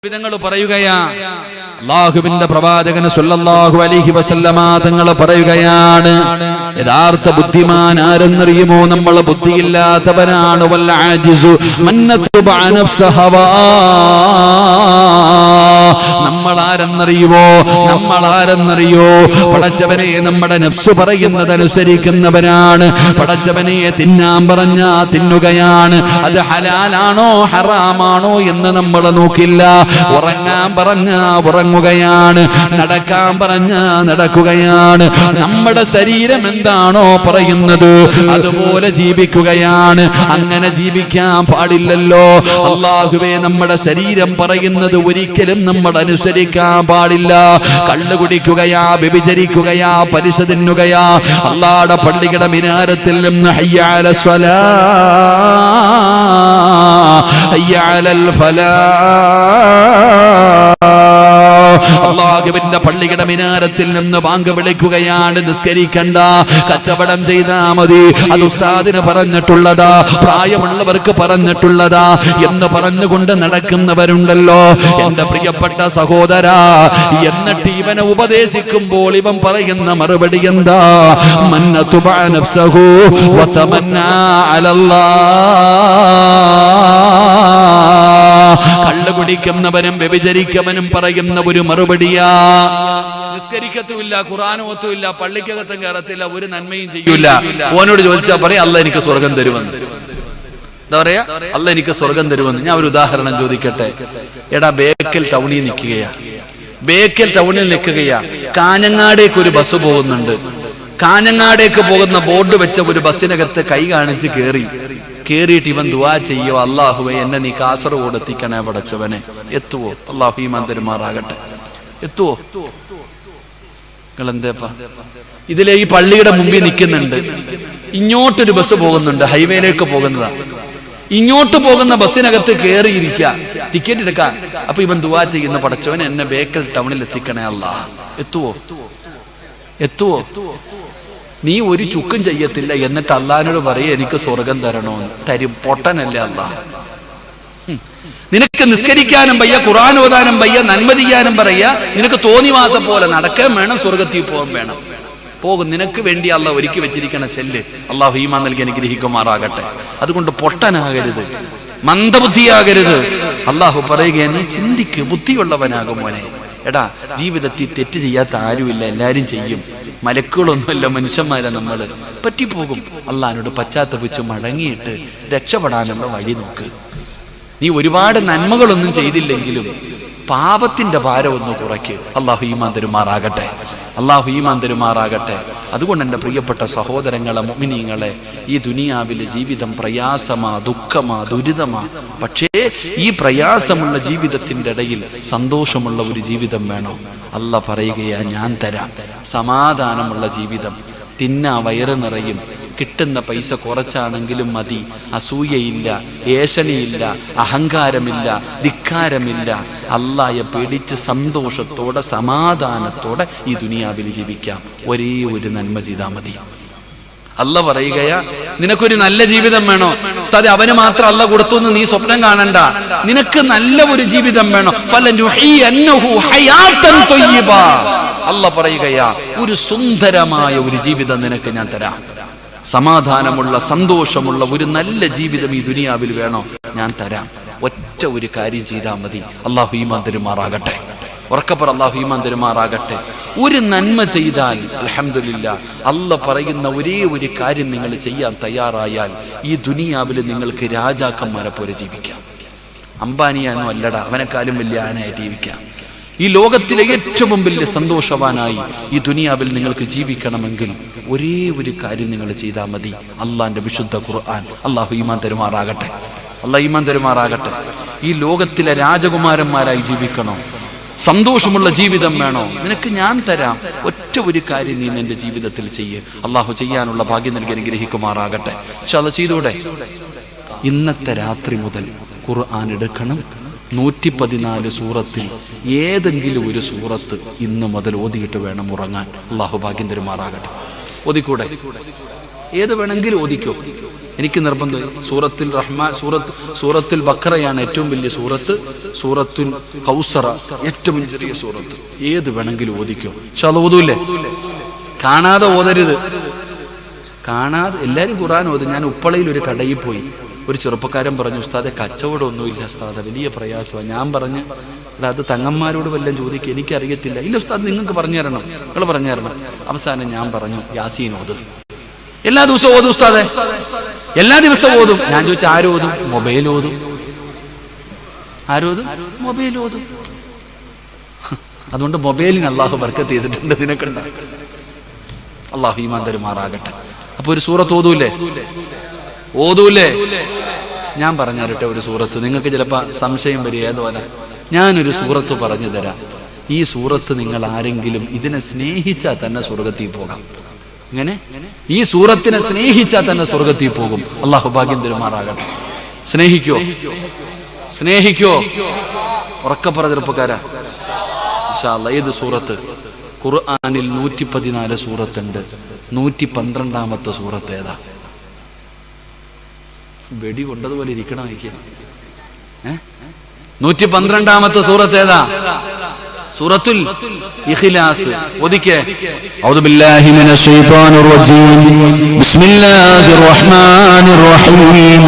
വിധങ്ങൾ പറയുകയാ. അല്ലാഹുവിന്റെ പ്രവാചകൻ സല്ലല്ലാഹു അലൈഹി വസല്ലമ തങ്ങൾ പറയുകയാണ്, യഥാർത്ഥ ബുദ്ധിമാൻ ആരെന്നറിയുമോ? നമ്മൾ ബുദ്ധിയില്ലാത്തവനാണ്. വൽ ആജിസു മൻ നത്ബഅ നഫ്സഹവാ. നമ്മൾ ആരെന്നറിയോ? പടച്ചവനെ നമ്മുടെ നഫ്സ് പറയുന്നതനുസരിക്കുന്നവരാണ്. പടച്ചവനെ തിന്നാൻ പറഞ്ഞാ തിന്നുകയാണ്. അത് ഹലാലാണോ ഹറാമാണോ എന്ന് നമ്മൾ നോക്കില്ല. ഉറങ്ങാൻ പറഞ്ഞാ ഉറങ്ങുകയാണ്, നടക്കാൻ പറഞ്ഞാ നടക്കുകയാണ്. നമ്മുടെ ശരീരം എന്താണോ പറയുന്നത് അതുപോലെ ജീവിക്കുകയാണ്. അങ്ങനെ ജീവിക്കാൻ പാടില്ലല്ലോ. അല്ലാഹുവേ, നമ്മുടെ ശരീരം പറയുന്നത് ഒരിക്കലും നമ്മൾ അനുസരിക്കാൻ പാടില്ല. കള്ളു കുടിക്കുകയാ, വ്യഭിചരിക്കുകയാ, പലിശ തിന്നുകയാ, അല്ലാഹുവിന്റെ പള്ളിയുടെ മിനാരത്തിൽ നിന്ന് ഹയ്യ അലൽ സ്വലാ ഹയ്യ അലൽ ഫലാ, അല്ലാഹുവിന്റെ പള്ളിയുടെ മിനാരത്തിൽ നിന്ന് ബാങ്ക് വിളിക്കുകയാണ്. നിസ്കരിക്കണ്ട, കച്ചവടം ചെയ്താ മതി, അത് ഉസ്താദിന് പറഞ്ഞിട്ടുള്ളതാ, പ്രായമുള്ളവർക്ക് പറഞ്ഞിട്ടുള്ളതാ എന്ന് പറഞ്ഞുകൊണ്ട് നടക്കുന്നവരുണ്ടല്ലോ. എന്റെ പ്രിയപ്പെട്ട സഹോദരാ, എന്നിട്ട് ഇവനെ ഉപദേശിക്കുമ്പോൾ ഇവൻ പറയുന്ന മറുപടി എന്താ? മന്നതുബഅ നഫ്സഹു വതമന്നാ അലല്ലാഹ്. കള്ളു കുടിക്കുന്നവനും വ്യഭിചരിക്കവനും പറയുന്ന ഒരു മറുപടിയാ. നിസ്കരിക്കത്തുമില്ല, ഖുർആനോത്തുമില്ല, പള്ളിക്കകത്തും കയറത്തില്ല, ഒരു നന്മയും ചെയ്യൂല. ഓനോട് ചോദിച്ചാൽ പറയാം അല്ലാഹ് എനിക്ക് സ്വർഗം തരുമെന്ന്. എന്താ പറയാ? അല്ലാഹ് എനിക്ക് സ്വർഗം തരുമെന്ന്. ഞാൻ ഒരു ഉദാഹരണം ചോദിക്കട്ടെ. എടാ, ബേക്കൽ ടൗണിൽ നിൽക്കുകയാ. കാഞ്ഞങ്ങാടേക്ക് ഒരു ബസ് പോകുന്നുണ്ട്. കാഞ്ഞങ്ങാടേക്ക് പോകുന്ന ബോർഡ് വെച്ച ഒരു ബസ്സിനകത്ത് കൈ കാണിച്ച് കേറിയിട്ട് ഇവൻ ദുആ ചെയ്യോ, അല്ലാഹുവേ എന്നെ നീ കാസർഗോഡ് എത്തിക്കണേ പടച്ചവനെ. എത്തുവോ? അല്ലാഹു ഈമാൻ തരുമാറാകട്ടെ. എത്തുവോ? നിങ്ങൾ എന്തേപ്പാ ഇതിലെ ഈ പള്ളിയുടെ മുമ്പിൽ നിൽക്കുന്നുണ്ട്. ഇങ്ങോട്ടൊരു ബസ് പോകുന്നുണ്ട്, ഹൈവേയിലേക്ക് പോകുന്നതാ. ഇങ്ങോട്ട് പോകുന്ന ബസ്സിനകത്ത് കയറിയിരിക്കുക, ടിക്കറ്റ് എടുക്കാൻ. അപ്പൊ ഇവൻ ദുആ ചെയ്യുന്ന, പടച്ചവനെ എന്നെ ബേക്കൽ ടൗണിൽ എത്തിക്കണേ അല്ലാഹ്. എത്തുവോ? നീ ഒരു ചുക്കും ചെയ്യത്തില്ല, എന്നിട്ട് അള്ളാഹിനോട് പറയും എനിക്ക് സ്വർഗം തരണോന്ന്. തരും. പൊട്ടനല്ലേ അല്ലാഹ്? നിനക്ക് നിസ്കരിക്കാനും വയ്യ, ഖുർആൻ ഓതാനും വയ്യ, നന്മ ചെയ്യാനും പറയാ. നിനക്ക് തോന്നിവാസം പോലെ നടക്കാൻ വേണം, സ്വർഗത്തിൽ പോകാൻ വേണം. പോകും. നിനക്ക് വേണ്ടി അല്ലാഹ് ഒരുക്കി വെച്ചിരിക്കണ ചെല്ല്. അല്ലാഹു ഈമാൻ നൽകി അനുഗ്രഹിക്കുമാറാകട്ടെ. അതുകൊണ്ട് പൊട്ടനാകരുത്, മന്ദബുദ്ധിയാകരുത്. അല്ലാഹു പറയുക, നീ ചിന്തിക്ക്, ബുദ്ധിയുള്ളവനാകും മോനെ. എടാ, ജീവിതത്തിൽ തെറ്റ് ചെയ്യാത്ത ആരുമില്ല, എല്ലാരും ചെയ്യും. മലക്കുകളൊന്നുമല്ല, മനുഷ്യന്മാരെ നമ്മള്. പറ്റിപ്പോകും. അള്ളാഹിനോട് പശ്ചാത്തപിച്ച് മടങ്ങിയിട്ട് രക്ഷപ്പെടാനുള്ള വഴി നോക്ക്. നീ ഒരുപാട് നന്മകളൊന്നും ചെയ്തില്ലെങ്കിലും പാപത്തിന്റെ ഭാരം ഒന്ന് കുറയ്ക്ക്. അല്ലാഹു ഈമാൻ തരുമാറാകട്ടെ. അതുകൊണ്ട് എൻ്റെ പ്രിയപ്പെട്ട സഹോദരങ്ങളെ, മുഅ്മിനീങ്ങളെ, ഈ ദുനിയാവിലെ ജീവിതം പ്രയാസമാ, ദുഃഖമാ, ദുരിതമാ. പക്ഷേ ഈ പ്രയാസമുള്ള ജീവിതത്തിൻ്റെ ഇടയിൽ സന്തോഷമുള്ള ഒരു ജീവിതം വേണം. അല്ലാഹ് പറയുകയാ, ഞാൻ തരാം സമാധാനമുള്ള ജീവിതം. തിന്നാ വയറ് നിറയും, കിട്ടുന്ന പൈസ കുറച്ചാണെങ്കിലും മതി. അസൂയയില്ല, ഏഷണിയില്ല, അഹങ്കാരമില്ല, ധിക്കാരമില്ല. അല്ലാഹയെ പേടിച്ച് സന്തോഷത്തോടെ സമാധാനത്തോടെ ഈ ദുനിയാവിൽ ജീവിക്കാം. ഒരേ ഒരു നന്മ ചെയ്താൽ മതി. അല്ലാഹ് പറയുകയാ, നിനക്കൊരു നല്ല ജീവിതം വേണോ? ഉസ്താദേ, അവന് മാത്രം അല്ലാഹ് കൊടുത്തു എന്ന് നീ സ്വപ്നം കാണണ്ട. നിനക്ക് നല്ല ഒരു ജീവിതം വേണോ? ഫലനുഹയ്യന്നഹു ഹയാതൻ ത്വയ്യിബ. അല്ലാഹ് പറയുകയാ, ഒരു സുന്ദരമായ ഒരു ജീവിതം നിനക്ക് ഞാൻ തരാം. സമാധാനമുള്ള, സന്തോഷമുള്ള ഒരു നല്ല ജീവിതം ഈ ദുനിയാവിൽ വേണോ? ഞാൻ തരാം. ഒറ്റ ഒരു കാര്യം ചെയ്താൽ മതി. അല്ലാഹു ഈമാൻ തരുമാറാകട്ടെ. ഉറക്കപ്പുറ അല്ലാഹു ഈമാൻ തരുമാറാകട്ടെ. ഒരു നന്മ ചെയ്താൽ അൽഹംദുലില്ലാ, അല്ലാഹ് പറയുന്ന ഒരേ ഒരു കാര്യം നിങ്ങൾ ചെയ്യാൻ തയ്യാറായാൽ ഈ ദുനിയാവിൽ നിങ്ങൾക്ക് രാജാക്കന്മാരെ പോലെ ജീവിക്കാം. അംബാനിയാനോ അല്ലടാ, അവനെക്കാളും വലിയ ആനായി ജീവിക്കാം. ഈ ലോകത്തിലെ ഏറ്റവും വലിയ സന്തോഷവാനായി ഈ ദുനിയാവിൽ നിങ്ങൾക്ക് ജീവിക്കണമെങ്കിൽ ഒരേ ഒരു കാര്യം നിങ്ങൾ ചെയ്താൽ മതി. അള്ളാന്റെ വിശുദ്ധ ഖുർആൻ. അല്ലാഹു ഈമാൻ തരുമാറാകട്ടെ. ഈ ലോകത്തിലെ രാജകുമാരന്മാരായി ജീവിക്കണോ? സന്തോഷമുള്ള ജീവിതം വേണോ? നിനക്ക് ഞാൻ തരാം. ഒറ്റ ഒരു കാര്യം നീ നിന്റെ ജീവിതത്തിൽ ചെയ്യ്. അല്ലാഹു ചെയ്യാനുള്ള ഭാഗ്യം നൽകി അനുഗ്രഹിക്കുമാറാകട്ടെ. ഇൻഷാല്ലാഹ് ചെയ്തൂടെ? ഇന്നത്തെ രാത്രി മുതൽ ഖുർആൻ എടുക്കണം. 114 സൂറത്തിൽ ഏതെങ്കിലും ഒരു സൂറത്ത് ഇന്ന് മുതൽ ഓതിയിട്ട് വേണം ഉറങ്ങാൻ. അല്ലാഹു ഭാഗ്യം തരുമാറാകട്ടെ. ഓതിക്കൂടെ? ഏത് വേണമെങ്കിലും ഓതിക്കോ, എനിക്ക് നിർബന്ധം. സൂറത്തുൽ റഹ്മാൻ, സൂറത്തുൽ ബഖറയാണ് ഏറ്റവും വലിയ സൂറത്ത്, സൂറത്തുൽ കൗസറ ഏറ്റവും ചെറിയ സൂറത്ത്. ഏത് വേണമെങ്കിലും ഓതിക്കോ. പക്ഷെ അത് ഓതൂല്ലേ? കാണാതെ ഓതരുത്. കാണാതെ എല്ലാവരും ഖുർആൻ ഓതും. ഞാൻ ഉപ്പളയിൽ ഒരു കടയിൽ പോയി, ഒരു ചെറുപ്പക്കാരൻ പറഞ്ഞു, ഉസ്താദെ കച്ചവടം ഒന്നുമില്ല ഉസ്താദെ, വലിയ പ്രയാസമാണ്. ഞാൻ പറഞ്ഞു, അത് തങ്ങന്മാരോട് വല്ലതും ചോദിക്കുക, എനിക്കറിയത്തില്ല. ഇല്ല ഉസ്താദ്, നിങ്ങൾക്ക് പറഞ്ഞു തരണം, നിങ്ങൾ പറഞ്ഞു തരണം. അവസാനം ഞാൻ പറഞ്ഞു, യാസീൻ ഓതും. എല്ലാ ദിവസവും ഓതും ഉസ്താദെ, എല്ലാ ദിവസവും ഓതും. ഞാൻ ചോദിച്ചു, ആരോതും? മൊബൈൽ ഓതും. ആരോതും? മൊബൈൽ ഓതും. അതുകൊണ്ട് മൊബൈലിന് അള്ളാഹു ബർക്കത്ത് ചെയ്തിട്ടുണ്ട്. നിനക്കുണ്ട അള്ളാഹു ഈമാൻ തരുമാറാകട്ടെ. അപ്പൊ ഒരു സൂറത്ത് ഓതൂല്ലേ? ഓതൂല്ലേ? ഞാൻ പറഞ്ഞു തരട്ടെ ഒരു സൂറത്ത്. നിങ്ങൾക്ക് ചിലപ്പോ സംശയം വരും, ഏതുപോലെ. ഞാനൊരു സൂറത്ത് പറഞ്ഞു തരാം. ഈ സൂറത്ത് നിങ്ങൾ ആരെങ്കിലും ഇതിനെ സ്നേഹിച്ചാൽ തന്നെ സ്വർഗത്തിൽ പോകാം. ഇങ്ങനെ ഈ സൂറത്തിനെ സ്നേഹിച്ചാൽ തന്നെ സ്വർഗത്തിൽ പോകും. അള്ളാഹു ഭാഗ്യം തരുമാറാകട്ടെ. സ്നേഹിക്കോ? സ്നേഹിക്കോ? ഉറക്കെ പറ ചെറുപ്പക്കാരാ. ഇൻഷാ അല്ലാഹ്. ഏത് സൂറത്ത്? ഖുർആനിൽ 114 സൂറത്തുണ്ട്. 112ാമത്തെ സൂറത്ത് ഏതാ? വെടി കൊണ്ടതുപോലെ ഇരിക്കണം. 112ാമത്തെ സൂറത്ത് ഏതാ? സൂറത്തുൽ ഇഖ്ലാസ്. ഓദിക്കേ. അഊദു ബില്ലാഹി മിനശ് ശൈത്വാനിർ റജീം. ബിസ്മില്ലാഹിർ റഹ്മാനിർ റഹീം.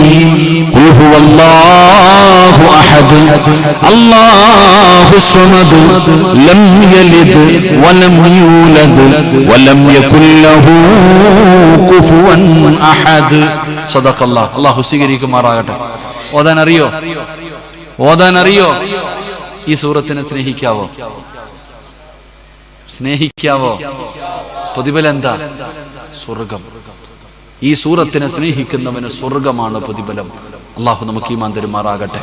ഖുൽ ഹുവല്ലാഹു അഹദ് അല്ലാഹുസ് സമദ് ലം യലിദ് വലം യൂലദ് വലം യകുൽ ലഹു കുഫുവൻ അഹദ്. സദഖല്ലാഹ്. അല്ലാഹു സ്വീകരിക്കുമാറാകട്ടെ. ഓതാൻ അറിയോ? ഓതാൻ അറിയോ? ഈ സൂറത്തിനെ സ്നേഹിക്കാവോ? സ്നേഹിക്കാവോ? പ്രതിഫലം എന്താ? സ്വർഗം. ഈ സൂറത്തിനെ സ്നേഹിക്കുന്നവന് സ്വർഗമാണ് പ്രതിഫലം. അള്ളാഹു നമുക്ക് ഈമാൻ തരുമാറാകട്ടെ.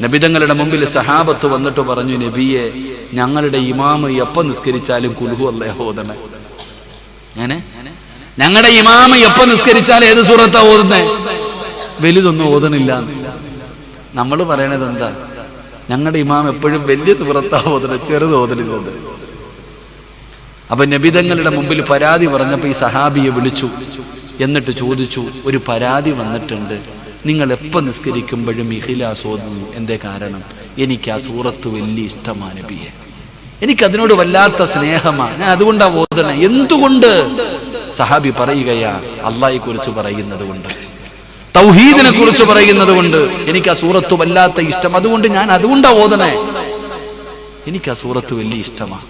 നബിതങ്ങളുടെ മുമ്പിൽ സഹാബത്ത് വന്നിട്ട് പറഞ്ഞു, നബിയെ, ഞങ്ങളുടെ ഇമാമ് എപ്പോ നിസ്കരിച്ചാലും കുൽഹു അല്ലാഹു ഓതണേ. ഞങ്ങളുടെ ഇമാമ് എപ്പോ നിസ്കരിച്ചാലും ഏത് സൂറത്താ ഓതുന്നേ? വലുതൊന്നും ഓതണില്ല. നമ്മൾ പറയണത് എന്താ? ഞങ്ങളുടെ ഇമാം എപ്പോഴും വലിയ സൂറത്താ ഓതണേ, ചെറുത് ഓതണില്ലത്. അപ്പൊ നബിതങ്ങളുടെ മുമ്പിൽ പരാതി പറഞ്ഞപ്പോ ഈ സഹാബിയെ വിളിച്ചു. എന്നിട്ട് ചോദിച്ചു, ഒരു പരാതി വന്നിട്ടുണ്ട്, നിങ്ങൾ എപ്പോൾ നിസ്കരിക്കുമ്പോഴും ഇഖ്ലാസ് ഓതുന്നു, എന്തേ കാരണം? എനിക്ക് ആ സൂറത്ത് വലിയ ഇഷ്ടമാണ് നബിയെ, എനിക്കതിനോട് വല്ലാത്ത സ്നേഹമാണ്, ഞാൻ അതുകൊണ്ടാ ഓതണേ. എന്തുകൊണ്ട്? സഹാബി പറയുകയാ, അള്ളാഹയെ കുറിച്ച് പറയുന്നത് കൊണ്ട്, തൗഹീദിനെ കുറിച്ച് പറയുന്നത് കൊണ്ട് എനിക്ക് ആ സൂറത്ത് വല്ലാത്ത ഇഷ്ടം, അതുകൊണ്ടാ ഓതണേ. എനിക്ക് ആ സൂറത്ത് വലിയ ഇഷ്ടമാണ്.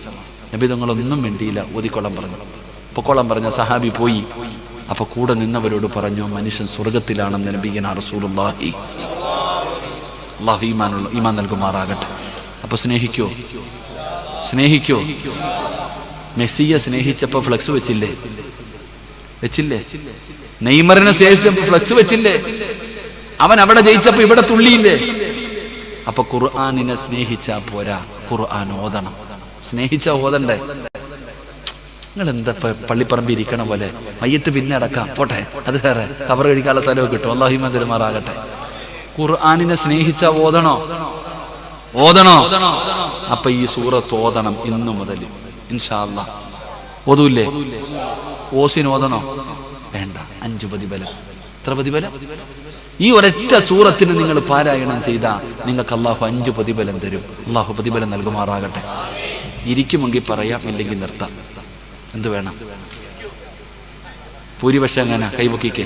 നബി തങ്ങളൊന്നും വേണ്ടിയില്ല, ഓതിക്കൊള്ളാൻ പറഞ്ഞു. പൊക്കോളം പറഞ്ഞ സഹാബി പോയി. അപ്പൊ കൂടെ നിന്നവരോട് പറഞ്ഞു, മനുഷ്യൻ സ്വർഗത്തിലാണെന്ന് നബിയനാ റസൂലുള്ളാഹി. അല്ലാഹു ഈമാൻ നൽകുമാറാകട്ടെ. അപ്പൊ സ്നേഹിക്കോ? സ്നേഹിക്കോ? മെസ്സിയെ സ്നേഹിച്ചപ്പോ ഫ്ലക്സ് വെച്ചില്ലേ? നെയ്മറിനെ സ്നേഹിച്ചപ്പോ ഫ്ലക്സ് വെച്ചില്ലേ? അവൻ അവിടെ ജയിച്ചപ്പോ ഇവിടെ തുള്ളിയില്ലേ? അപ്പൊ ഖുർആനിനെ സ്നേഹിച്ചാ പോരാ, ഖുർആൻ ഓതണം. സ്നേഹിച്ചാ ഓതണ്ടേ? നിങ്ങൾ എന്താ പള്ളിപ്പറമ്പ് ഇരിക്കണ പോലെ മയ്യത്ത് പിന്നെ അടക്കാം, പോട്ടെ, അത് വേറെ, കവർ കഴിക്കാനുള്ള സ്ഥലമൊക്കെ കിട്ടും. അല്ലാഹു ഈമാൻ തരുമാറാകട്ടെ. ഖുർആനിനെ സ്നേഹിച്ചാ ഓതണോ? അപ്പൊ ഈ സൂറത്ത് ഓതണം ഇന്നു മുതൽ ഇൻഷാ അല്ലാഹ്. ഓതൂല്ലേ? ഓസിന് ഓതണോ? വേണ്ട. 5 പ്രതിഫലം. എത്ര പ്രതിഫലം? ഈ ഒരൊറ്റ സൂറത്തിന് നിങ്ങൾ പാരായണം ചെയ്താൽ നിങ്ങൾക്ക് അള്ളാഹു 5 പ്രതിഫലം തരും. അള്ളാഹു പ്രതിഫലം നൽകുമാറാകട്ടെ. ഇരിക്കുമെങ്കിൽ പറയാം, ഇല്ലെങ്കിൽ നിർത്താം. എന്ത് വേണം? ഭൂരിപക്ഷം എങ്ങനെ? കൈപൊക്കിക്കേ.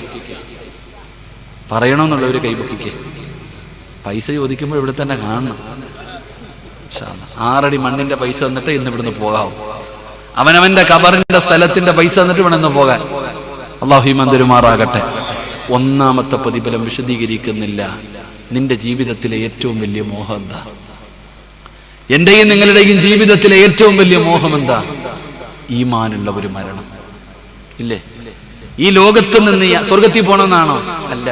പറയണമെന്നുള്ളവർ കൈപൊക്കിക്കേ. പൈസ ചോദിക്കുമ്പോൾ ഇവിടെ തന്നെ കാണണം. 6 അടി മണ്ണിന്റെ പൈസ തന്നിട്ട് ഇന്ന് ഇവിടുന്ന് പോകാവും. അവനവന്റെ കബറിന്റെ സ്ഥലത്തിന്റെ പൈസ തന്നിട്ട് ഇവിടെ നിന്ന് പോകാൻ. അല്ലാഹു ഈമാൻ തരുമാറാകട്ടെ. 1ാമത്തെ പ്രതിഫലം വിശദീകരിക്കുന്നില്ല. നിന്റെ ജീവിതത്തിലെ ഏറ്റവും വലിയ മോഹം എന്താ? എന്റെയും നിങ്ങളുടെയും ജീവിതത്തിലെ ഏറ്റവും വലിയ മോഹം എന്താ? ഈമാനുള്ള ഒരു മരണം. ഇല്ലേ? ഈ ലോകത്ത് നിന്ന് സ്വർഗത്തിൽ പോകണമെന്നാണോ? അല്ല,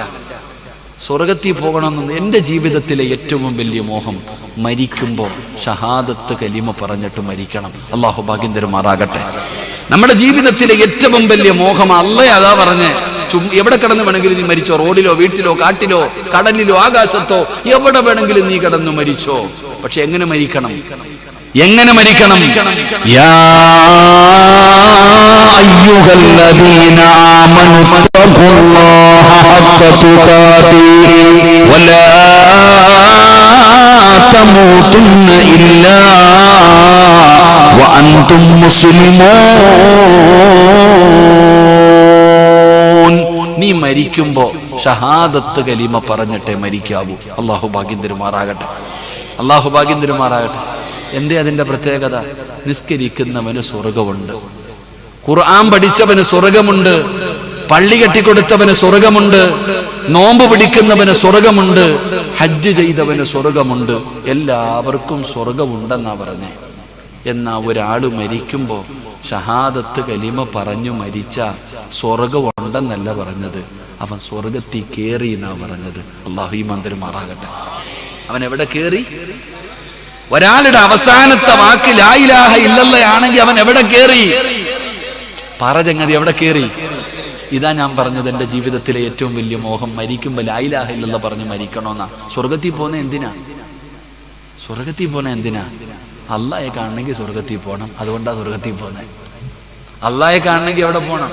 സ്വർഗത്തിൽ പോകണമെന്ന് എന്റെ ജീവിതത്തിലെ ഏറ്റവും വലിയ മോഹം മരിക്കുമ്പോ ഷഹാദത്ത് കലിമ പറഞ്ഞിട്ട് മരിക്കണം. അല്ലാഹു ഭാഗ്യം തരുമാറാകട്ടെ. നമ്മുടെ ജീവിതത്തിലെ ഏറ്റവും വലിയ മോഹം അല്ലാഹ് അതാ പറഞ്ഞേ, എവിടെ കിടന്ന് വേണമെങ്കിലും നീ മരിച്ചോ, റോഡിലോ വീട്ടിലോ കാട്ടിലോ കടലിലോ ആകാശത്തോ എവിടെ വേണമെങ്കിലും നീ കിടന്നു മരിച്ചോ. പക്ഷെ എങ്ങനെ മരിക്കണം? എങ്ങനെ മരിക്കണം? യാ അയ്യുഹല്ലദീന ആമനു തഖുല്ലാഹ ഹഖ്ക തുഖാതിഹി വലാ തമൂതുന്ന ഇല്ലാ വഅൻതും മുസ്ലിമൂൻ. നീ മരിക്കുമ്പോ ഷഹാദത്ത് കലിമ പറഞ്ഞിട്ടേ മരിക്കാവൂ. അള്ളാഹു ഭാഗ്യം തരുമാറാകട്ടെ. അള്ളാഹു ഭാഗ്യം തരുമാറാകട്ടെ. എന്തേ അതിന്റെ പ്രത്യേകത? നിസ്കരിക്കുന്നവന് സ്വർഗമുണ്ട്, ഖുർആൻ പഠിച്ചവന് സ്വർഗമുണ്ട്, പള്ളി കെട്ടിക്കൊടുത്തവന് സ്വർഗമുണ്ട്, നോമ്പ് പിടിക്കുന്നവന് സ്വർഗമുണ്ട്, ഹജ്ജ് ചെയ്തവന് സ്വർഗമുണ്ട്. എല്ലാവർക്കും സ്വർഗമുണ്ടെന്നാ പറഞ്ഞേ. എന്നാ ഒരാള് മരിക്കുമ്പോ ഷഹാദത്ത് കലിമ പറഞ്ഞു മരിച്ച സ്വർഗമുണ്ടെന്നല്ല പറഞ്ഞത്, അവൻ സ്വർഗത്തിൽ കേറി എന്നാ പറഞ്ഞത്. അള്ളാഹു ഈ മന്ദിരമാറാകട്ടെ. അവൻ എവിടെ കേറി? ഒരാളുടെ അവസാനത്തെ വാക്ക് ലാ ഇലാഹ ഇല്ലല്ലാഹ് ആണെങ്കിൽ അവൻ എവിടെ കേറി? പറചങ്ങതി എവിടെ കേറി? ഇതാ ഞാൻ പറഞ്ഞത്, എൻ്റെ ജീവിതത്തിലെ ഏറ്റവും വലിയ മോഹം മരിക്കുമ്പോൾ ലാ ഇലാഹ ഇല്ലല്ലാഹ് പറഞ്ഞ് മരിക്കണമെന്നാ. സ്വർഗത്തിൽ പോന്ന എന്തിനാ? സ്വർഗത്തിൽ പോന്ന എന്തിനാ? അള്ളാഹയെ കാണണമെങ്കിൽ സ്വർഗത്തിൽ പോകണം, അതുകൊണ്ടാ സ്വർഗത്തിൽ പോന്നെ. അള്ളാഹയെ കാണണമെങ്കിൽ എവിടെ പോകണം?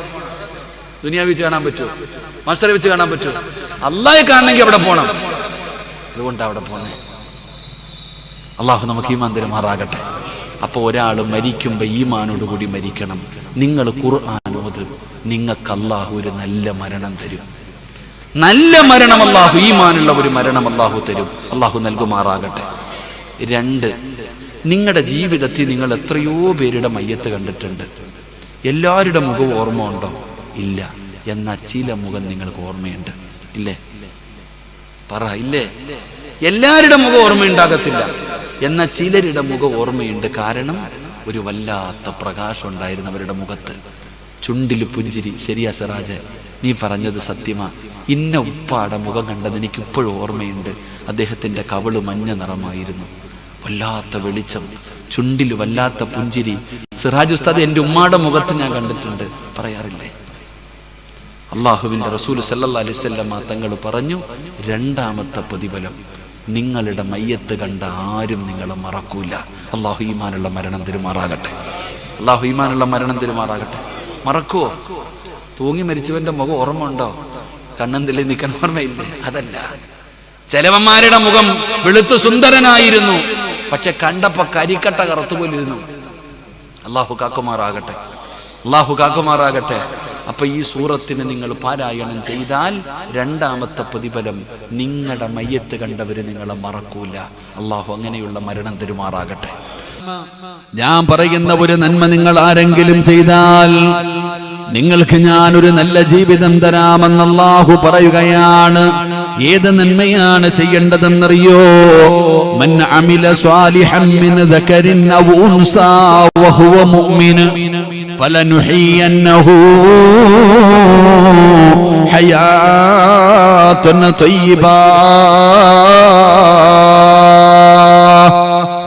ദുനിയാവ് വെച്ച് കാണാൻ പറ്റുമോ? മസ്തറെ വെച്ച് കാണാൻ പറ്റുമോ? അള്ളാഹയെ കാണണമെങ്കിൽ എവിടെ പോകണം? അതുകൊണ്ടാ അവിടെ പോന്നെ. അള്ളാഹു നമുക്ക് ഈമാൻ തരുമാറാകട്ടെ. അപ്പോൾ ഒരാൾ മരിക്കുമ്പോൾ ഈമാനോടുകൂടി മരിക്കണം. നിങ്ങൾ ഖുർആൻ ഓത്, നിങ്ങൾക്ക് അള്ളാഹു ഒരു നല്ല മരണം തരും. നല്ല മരണം അള്ളാഹു, ഈമാനുള്ള ഒരു മരണം അള്ളാഹു തരും. അള്ളാഹു നൽകുമാറാകട്ടെ. 2, നിങ്ങളുടെ ജീവിതത്തിൽ നിങ്ങൾ എത്രയോ പേരുടെ മയ്യത്ത് കണ്ടിട്ടുണ്ട്. എല്ലാവരുടെ മുഖവും ഓർമ്മ ഉണ്ടോ? ഇല്ല. എന്നാൽ ചില മുഖം നിങ്ങൾക്ക് ഓർമ്മയുണ്ട്, ഇല്ലേ? പറ, ഇല്ലേ? എല്ലാവരുടെ മുഖം ഓർമ്മയുണ്ടാകത്തില്ല, എന്നാൽ ചിലരുടെ മുഖം ഓർമ്മയുണ്ട്. കാരണം ഒരു വല്ലാത്ത പ്രകാശം ഉണ്ടായിരുന്നു അവരുടെ മുഖത്ത്, ചുണ്ടിൽ പുഞ്ചിരി. ശരിയാ സിറാജ്, നീ പറഞ്ഞത് സത്യമാ. ഇന്ന ഉപ്പാടെ മുഖം കണ്ടത് എനിക്ക് ഇപ്പോഴും ഓർമ്മയുണ്ട്. അദ്ദേഹത്തിൻ്റെ കവിള് മഞ്ഞ നിറമായിരുന്നു, വല്ലാത്ത വെളിച്ചം, ചുണ്ടിൽ വല്ലാത്ത പുഞ്ചിരി. സിറാജ് ഉസ്താദ്, എൻ്റെ ഉമ്മാടെ മുഖത്ത് ഞാൻ കണ്ടിട്ടുണ്ട് പറയാറില്ലേ? അള്ളാഹുവിൻ്റെ റസൂൽ സല്ലല്ലാഹു അലൈഹി വസല്ലം തങ്ങൾ പറഞ്ഞു, 2ാമത്തെ പ്രതിഫലം, നിങ്ങളുടെ മയ്യത്ത് കണ്ട ആരും നിങ്ങളെ മറക്കൂല. അള്ളാഹു ഈമാനുള്ള മരണം തരുമാറാകട്ടെ. അള്ളാഹു ഈമാനുള്ള മരണം തരുമാറാകട്ടെ. മറക്കുവോ? തൂങ്ങി മരിച്ചവന്റെ മുഖം ഓർമ്മ ഉണ്ടോ? കണ്ണും തെളി നിൽക്കാൻ ഓർമ്മയില്ലേ? അതല്ല. ചിലവന്മാരുടെ മുഖം വെളുത്തു സുന്ദരനായിരുന്നു, പക്ഷെ കണ്ടപ്പോ കരിക്കട്ട കറുത്തുപോലിരുന്നു. അള്ളാഹു കാക്കുമാറാകട്ടെ. അള്ളാഹു കാക്കുമാറാകട്ടെ. അപ്പൊ ഈ സൂറത്തിന് നിങ്ങൾ പാരായണം ചെയ്താൽ 2ാമത്തെ പ്രതിഫലം, നിങ്ങളുടെ മയ്യത്ത് കണ്ടവര് നിങ്ങളെ മറക്കൂല. അള്ളാഹു അങ്ങനെയുള്ള മരണം തരുമാറാകട്ടെ. ഞാൻ പറയുന്ന ഒരു നന്മ നിങ്ങൾ ആരെങ്കിലും ചെയ്താൽ നിങ്ങൾക്ക് ഞാനൊരു നല്ല ജീവിതം തരാമെന്ന് അല്ലാഹു പറയുകയാണ്. ഏത് നന്മയാണ് ചെയ്യേണ്ടതെന്നറിയോ? മൻ അമില സ്വാലിഹൻ മിൻ ദകരിൻ ഔ ഉൻസാ വഹുവ മുഅ്മിൻ ഫലനുഹിയന്നഹു ഹയാതൻ തയ്യിബാ.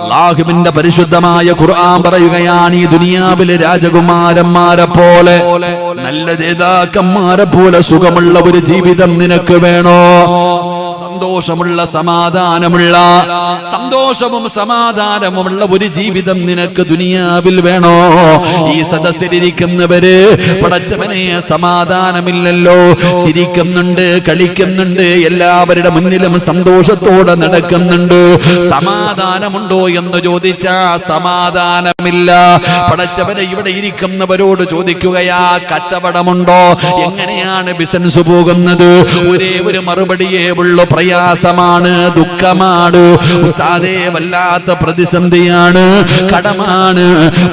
അല്ലാഹുവിന്റെ പരിശുദ്ധമായ ഖുർആൻ പറയുകയാണ്, ഈ ദുനിയാവിലെ രാജകുമാരന്മാരെ പോലെ, നല്ല നേതാക്കന്മാരെ പോലെ സുഖമുള്ള ഒരു ജീവിതം നിനക്ക് വേണോ? സന്തോഷമുള്ള സന്തോഷവും സമാധാനമുള്ള ഒരു ജീവിതം നിനക്ക് ദുനിയാവിൽ വേണോ? ഈ സദസ്സിലിരിക്കുന്നവര് പടച്ചവനെ സമാധാനമില്ലല്ലോ, ചിരിക്കുന്നുണ്ട്, കളിക്കുന്നുണ്ട്, എല്ലാവരുടെ മുന്നിലും സന്തോഷത്തോടെ നടക്കുന്നുണ്ട്. സമാധാനമുണ്ടോ എന്ന് ചോദിച്ചാ സമാധാനമില്ല. പടച്ചവനെ ഇവിടെ ഇരിക്കുന്നവരോട് ചോദിക്കുകയാ, കച്ചവടമുണ്ടോ? എങ്ങനെയാണ് ബിസിനസ് പോകുന്നത്? ഒരേ ഒരു മറുപടിയേ ഉള്ളൂ, പ്രയാസമാണ്, ദുഃഖമാണ് ഉസ്താദേ, വല്ലാത്ത പ്രതിസന്ധിയാണ്, കടമാണ്.